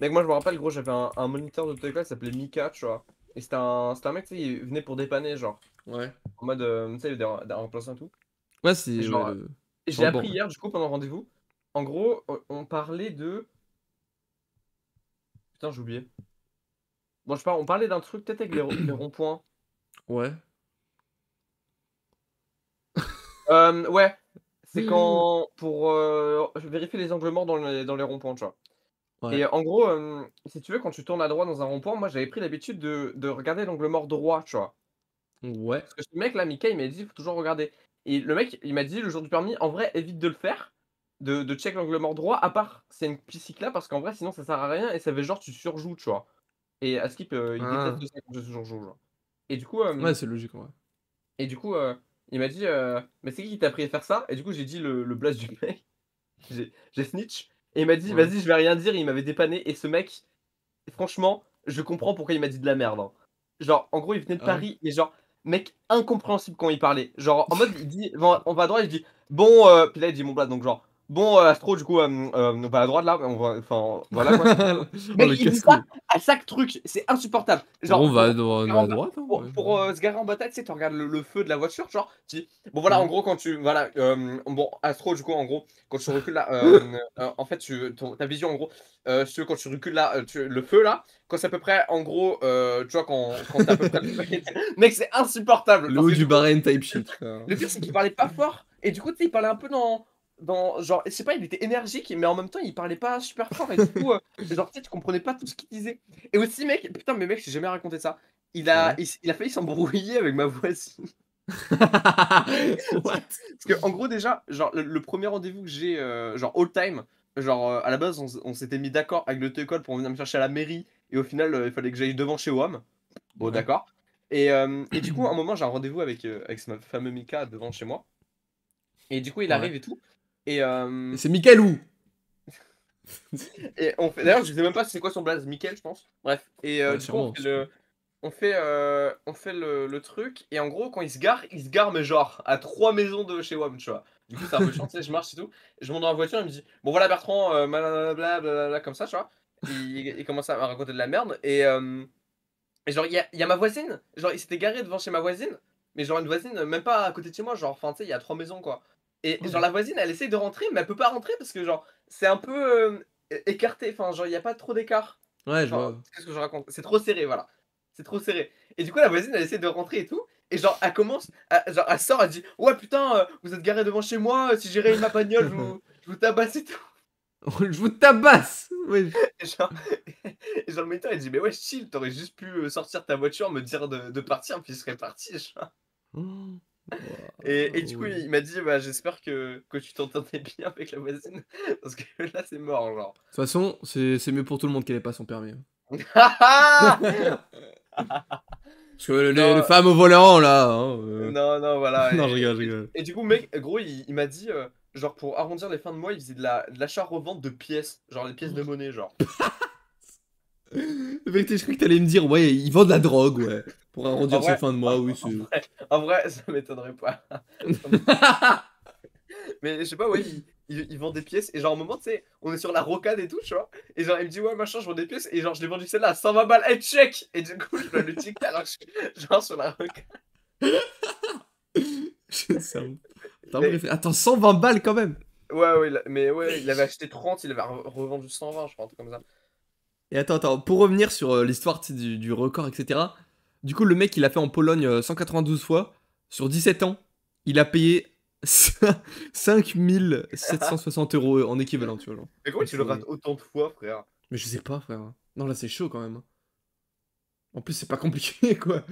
Mec, moi je me rappelle, gros, j'avais un moniteur de télécole qui s'appelait Mika, tu vois. Et c'était un mec, tu sais, il venait pour dépanner, genre. Ouais. En mode, tu sais, des remplaçants et tout. Ouais, Et c'est ouais, genre, le... j'ai sur le banc. appris Ouais. hier, du coup, pendant le rendez-vous. En gros, on parlait de. Putain, j'ai oublié. Bon, je sais pas, on parlait d'un truc peut-être avec les ronds-points. Ouais. Ouais, c'est quand. Pour vérifier les angles morts dans les ronds-points, tu vois. Ouais. Et en gros, si tu veux, quand tu tournes à droite dans un rond-point, moi j'avais pris l'habitude de regarder l'angle mort droit, tu vois. Ouais. Parce que ce mec là, Mika, il m'a dit: «Il faut toujours regarder» et le mec, il m'a dit le jour du permis: «En vrai, évite de le faire, de check l'angle mort droit, à part c'est une piste cyclable parce qu'en vrai, sinon ça sert à rien et ça fait genre tu surjoues», tu vois? Et Askip, il déteste Ah. ça quand je surjoue, genre. Et du coup, Ouais, c'est logique, ouais. et du coup, il m'a dit: «Mais c'est qui t'a appris à faire ça?» Et du coup, j'ai dit le blaze du mec, j'ai snitch et il m'a dit: Ouais. «Vas-y, je vais rien dire», il m'avait dépanné et ce mec, franchement, je comprends pourquoi il m'a dit de la merde, hein. Genre, en gros, il venait de Ah ouais? Paris, mais genre, mec incompréhensible quand il parlait. Genre, en mode, il dit, on va à droite, il dit, bon, puis là, il dit mon blague, donc genre, bon, Astro, du coup, on va à droite là, on va, enfin, voilà quoi. Oh, Mec, le il dit ça casse-couille. à chaque truc, c'est insupportable. Bon, Genre, pour, on va à droite, hein. Ouais. se garer en bataille, tu sais, tu regardes le feu de la voiture, genre, tu dis, bon, voilà, en Mhm. gros, quand tu, voilà, bon, Astro, du coup, en gros, quand tu recules là, en fait, ta vision, en gros, si tu veux, quand tu recules là, le feu là, quand c'est à peu près, en gros, tu vois, quand t'as à peu près le feu qui est- Mec, c'est insupportable Le parce haut que du du coup, barème type shit, frère. le pire, c'est qu'il parlait pas fort et du coup, tu sais, il parlait un peu dans genre, je sais pas, il était énergique, mais en même temps, il parlait pas super fort et du coup, genre, tu sais, tu comprenais pas tout ce qu'il disait. Et aussi, mec, putain, mais mec, j'ai jamais raconté ça. Ouais. Il a failli s'embrouiller avec ma voisine. What? Parce que en gros, déjà, genre, le premier rendez-vous que j'ai, genre all time, genre, à la base, on s'était mis d'accord avec le télécole pour venir me chercher à la mairie et au final, il fallait que j'aille devant chez WAM. Bon, Ouais. d'accord. Et du coup, à un moment, j'ai un rendez-vous avec ce fameux Mika devant chez moi. Et du coup, il Ouais. arrive et tout. Et, Et euh, c'est Mickaël. et on fait. D'ailleurs, je sais même pas c'est quoi son blaze, Mickaël, je pense. Bref. Et Ouais, du coup, sûrement, sûrement. on fait le truc. Et en gros, quand il se gare, mais genre à 3 maisons de chez WAM, tu vois. Du coup, c'est un peu chiant, tu sais, je marche et tout. Je monte dans la voiture, il me dit: Bon, voilà, Bertrand, blablabla, comme ça, tu vois. Il commence à me raconter de la merde. Et genre, il y a ma voisine. Genre, il s'était garé devant chez ma voisine. Mais genre, une voisine, même pas à côté de chez moi. Genre, enfin, tu sais, il y a 3 maisons, quoi. Et genre, Ouais. la voisine, elle essaye de rentrer, mais elle peut pas rentrer parce que, genre, c'est un peu écarté. Enfin, genre, il y a pas trop d'écart. Ouais, je Enfin, vois. qu'est-ce que je raconte? C'est trop serré, voilà. C'est trop serré. Et du coup, la voisine, elle essaie de rentrer et tout. Et genre, elle commence, genre, elle sort, elle dit: Ouais, putain, vous êtes garé devant chez moi. Si j'ai rayé ma bagnole, je vous tabasse et tout. Je vous tabasse. Ouais. Et genre, et genre, le moniteur, il dit: Mais ouais, chill, t'aurais juste pu sortir ta voiture, me dire de partir, puis je serais parti. Genre. Oh. Et du coup, Ouais. il m'a dit: Bah, j'espère que tu t'entendais bien avec la voisine, parce que là, c'est mort, genre. De toute façon, c'est mieux pour tout le monde qu'elle ait pas son permis, hein. Parce que les Non, femmes au volant, là, hein, non, non, voilà. Non, je Et, rigole, je et- rigole. et du coup, mec, gros, il m'a dit, genre, pour arrondir les fins de mois, il faisait de l'achat-revente de pièces, genre les pièces de monnaie, genre. La vérité, je crois que t'allais me dire, ouais, ils vendent de la drogue, ouais. Pour En arrondir ses vrai, fins de mois, oui, c'est. en vrai, ça m'étonnerait pas. Mais je sais pas, ouais, il vend des pièces. Et genre, au moment, tu sais, on est sur la rocade et tout, tu vois. Et genre, il me dit: Ouais, machin, je vends des pièces. Et genre, je l'ai vendu celle-là à 120 balles. Hey, check! Et du coup, je dois le checker alors que je suis genre sur la rocade. C'est un... T'as Mais, préféré. Attends, 120 balles quand même. ouais, ouais, mais ouais, il avait acheté 30, il avait revendu 120, je crois, un truc comme ça. Et attends, pour revenir sur l'histoire tu sais, du record, etc. Du coup, le mec, il a fait en Pologne 192 fois. Sur 17 ans, il a payé 5 760 € en équivalent, tu vois. Genre. Mais comment Donc tu le rates c'est. autant de fois, frère? Mais je sais pas, frère. Non, là, c'est chaud quand même. En plus, c'est pas compliqué, quoi.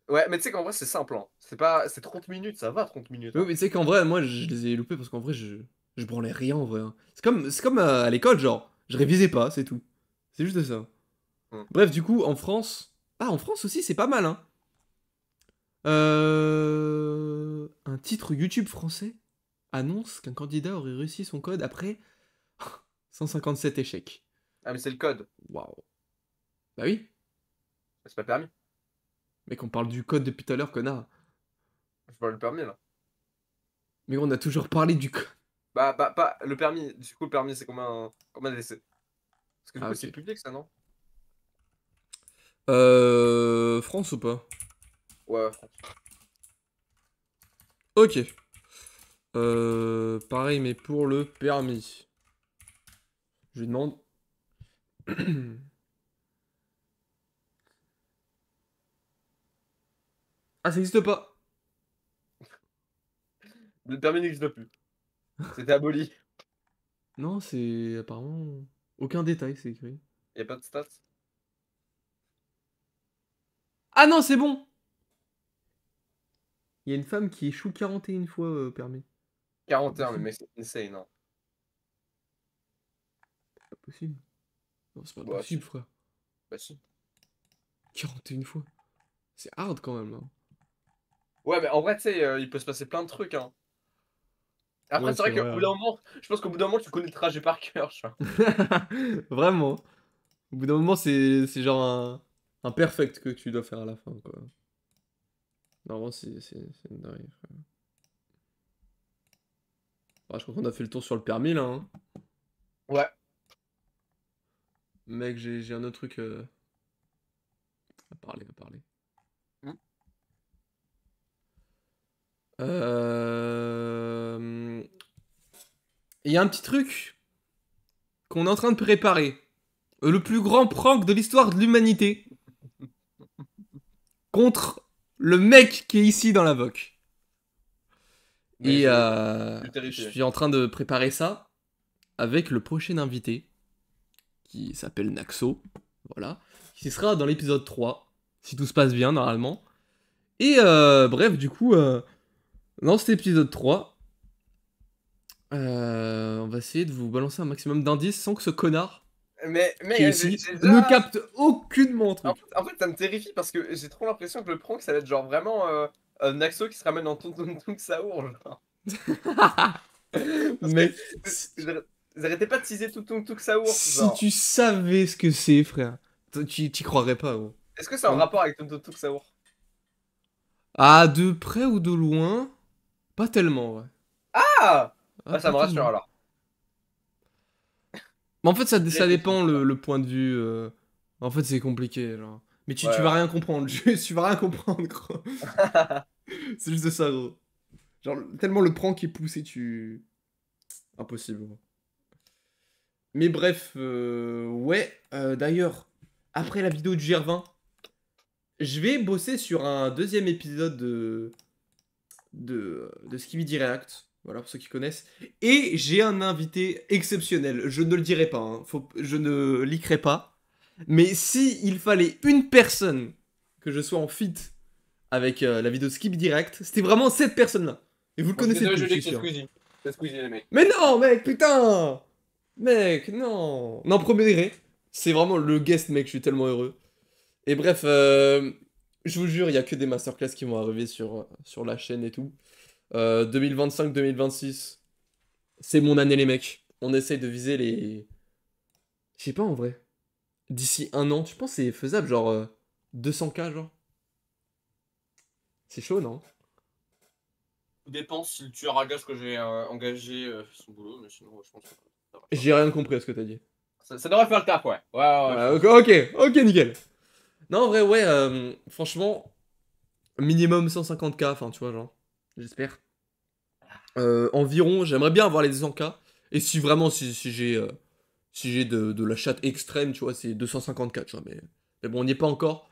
Ouais, mais tu sais qu'en vrai, c'est simple, hein. C'est 30 minutes, ça va, 30 minutes, Oui, hein. mais tu sais qu'en vrai, moi, je les ai loupés parce qu'en vrai, je branlais rien, en vrai, hein. C'est comme à l'école, genre. Je révisais pas, c'est tout. C'est juste ça. Hmm. Bref, du coup, en France. Ah, en France aussi, c'est pas mal, hein. Un titre YouTube français annonce qu'un candidat aurait réussi son code après 157 échecs. Ah, mais c'est le code, Waouh. Bah oui, c'est pas permis. mec, on parle du code depuis tout à l'heure, connard. Je parle le permis là. Mais on a toujours parlé du... Bah, pas le permis. Du coup, le permis, c'est combien d'essais? Parce que du Ah, coup, ok. c'est public ça, non? France ou pas? Ouais. Ok. Pareil, mais pour le permis. Je lui demande. Ah, ça existe pas. Le permis n'existe plus. C'était aboli. Non, c'est apparemment aucun détail, c'est écrit. Y a pas de stats. Ah non, c'est bon. Il y a une femme qui échoue 41 fois permis. 41, mais mec, c'est insane, hein. C'est pas possible. Non, c'est pas Bah, possible, si. frère. Bah, si. 41 fois. C'est hard quand même, hein. Ouais, mais en vrai, tu sais, il peut se passer plein de trucs, hein. Après, Ouais, c'est c'est vrai qu'au vrai, bout hein. d'un moment, je pense qu'au bout d'un moment, tu connais le trajet par cœur, tu vois. Vraiment. Au bout d'un moment, c'est genre un perfect que tu dois faire à la fin, quoi. Normalement, c'est une dinguerie, frère. Ah, je crois qu'on a fait le tour sur le permis, là, hein. Ouais. Mec, j'ai un autre truc à parler. Hmm. Il y a un petit truc qu'on est en train de préparer. Le plus grand prank de l'histoire de l'humanité. Contre le mec qui est ici dans la VOC. Mais Et je suis je terrifié. suis en train de préparer ça avec le prochain invité qui s'appelle Naxo. Voilà. Qui sera dans l'épisode 3. Si tout se passe bien, normalement. Et bref, du coup, dans cet épisode 3, on va essayer de vous balancer un maximum d'indices sans que ce connard Mais, qui est mec, ici j'ai ne déjà. capte aucunement le truc. En fait, ça me terrifie parce que j'ai trop l'impression que le prank, ça va être genre vraiment Naxo qui se ramène dans Tonton Saour, genre. Parce que Mec, ils arrêtaient pas de teaser Tonton Saour, si genre. tu savais ce que c'est, frère, tu t'y croirais pas, gros. Est-ce que c'est en rapport avec Tonton Saour? Ah, de près ou de loin? Pas tellement, ouais. Ah! Ah, Ah, ça pas me rassure tellement. alors. Mais en fait, ça Réfléchis, dépend tu vois. le point de vue. En fait, c'est compliqué, genre. Mais Ouais, tu vas ouais. rien comprendre, juste, tu vas rien comprendre, gros. C'est juste ça, gros. Genre, tellement le prank est poussé, impossible, gros. Mais bref, ouais. D'ailleurs, après la vidéo du GR20, je vais bosser sur un deuxième épisode de Skibidi React. Voilà, pour ceux qui connaissent. Et j'ai un invité exceptionnel. Je ne le dirai pas, hein. Je ne leakerai pas. Mais si il fallait une personne que je sois en fit avec la vidéo de Skibidi React, c'était vraiment cette personne-là. Et vous le Bon, je suis connaissez désolé, tous, je je dis suis que c'est sûr. Squeezie. C'est Squeezie, les mecs. Mais non, mec, putain! Mec, non. Non, premier degré. C'est vraiment le guest, mec, je suis tellement heureux. Et bref, je vous jure, il y a que des masterclass qui vont arriver sur la chaîne et tout. 2025-2026, c'est mon année, les mecs. On essaye de viser les... Je sais pas, en vrai. D'ici un an, tu penses que c'est faisable, genre 200K, genre? C'est chaud, non? Tout dépend si le tueur à gages que j'ai engagé fait son boulot, mais sinon, je pense que ça va le faire. J'ai rien compris à ce que t'as dit. Ça devrait faire le taf, ouais. Ouais, ouais, ouais, je Ouais, pense. ok, nickel. Non, en vrai, ouais, franchement, minimum 150K, enfin, tu vois, genre, j'espère. Environ, j'aimerais bien avoir les 200K. Et si vraiment, si j'ai de la chatte extrême, tu vois, c'est 250K, tu vois, mais bon, on n'y est pas encore.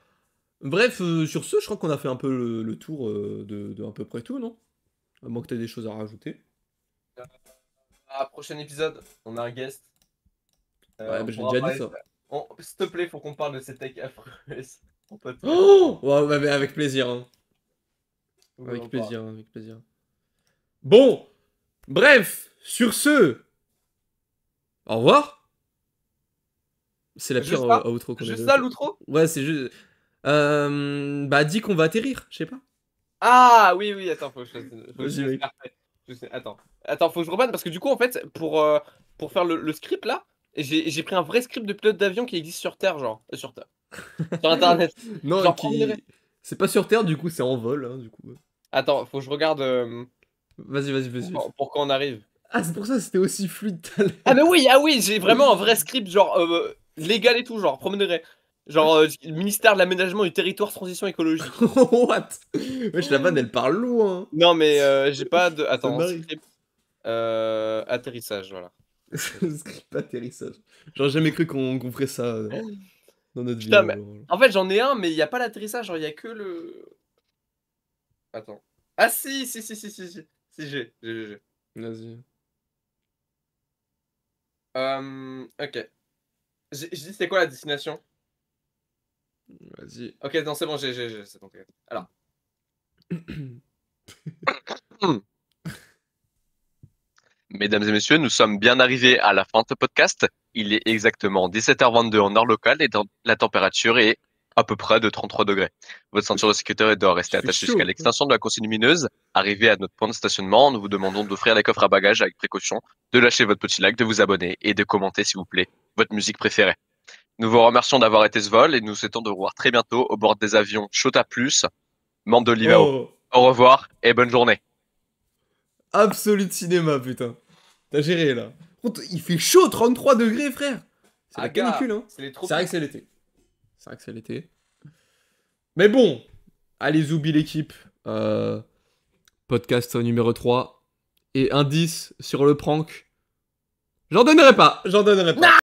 Bref, sur ce, je crois qu'on a fait un peu le tour de à peu près tout, non? À moins que t'aies des choses à rajouter. Prochain épisode, on a un guest. Ouais, On bah, j'ai pourra déjà dit parler. ça. S'il te plaît, faut qu'on parle de cette tech affreuse. On peut te Oh ouais, ouais, mais avec plaisir, hein. Avec en parler. plaisir, avec plaisir. Bon, bref, sur ce, au revoir. C'est la pire Juste ça? outro qu'on ait Juste jamais ça, fait. l'outro? Ouais, c'est juste. Bah, dis qu'on va atterrir, je sais pas. Ah oui, oui, attends, faut que je Vas-y, laisse mec. faire. Attends, faut que je reprenne parce que du coup, en fait, pour faire le script là, j'ai pris un vrai script de pilote d'avion qui existe sur Terre, genre. Sur Terre. Sur Internet. Non, Genre, premier degré. qui. C'est pas sur Terre, du coup, c'est en vol, hein, du coup. Attends, faut que je regarde Vas-y. pour quand on arrive. Ah, c'est pour ça que c'était aussi fluide tout à l'heure. Ah oui, j'ai vraiment un vrai script, genre, légal et tout, genre, premier degré. Genre, ministère de l'aménagement du territoire, transition écologique. What? Wesh, la vanne, elle parle loin. Non, mais j'ai pas de. Ça Attends, m'arrive. script. Atterrissage, voilà. Script atterrissage. J'aurais jamais cru qu'on ferait ça dans notre vie. Putain, hein, mais. genre. En fait, j'en ai un, mais il y a pas l'atterrissage, genre, il y a que le. Attends. Ah, si. Si, j'ai. Vas-y. Ok. J'ai dit, c'est quoi la destination? Vas-y. Ok, non, c'est bon, c'est bon, t'inquiète. Alors. Mesdames et messieurs, nous sommes bien arrivés à la fin de ce podcast. Il est exactement 17h22 en heure locale et la température est à peu près de 33 degrés. Votre ceinture de sécurité doit rester Il fait attachée chaud. jusqu'à l'extinction de la consigne lumineuse. Arrivé à notre point de stationnement, nous vous demandons d'offrir les coffres à bagages avec précaution, de lâcher votre petit like, de vous abonner et de commenter, s'il vous plaît, votre musique préférée. Nous vous remercions d'avoir été ce vol et nous souhaitons de vous revoir très bientôt au bord des avions Chota Plus, membres de l'IVAO. Oh, Au revoir et bonne journée. absolu de cinéma, putain. T'as géré là. Contre, il fait chaud, 33 degrés, frère. C'est la gars, canicule, hein. C'est les C'est vrai tropiques. que c'est l'été. C'est vrai que c'est l'été. Mais bon, allez, oublie l'équipe. Podcast numéro 3. Et indice sur le prank. J'en donnerai pas.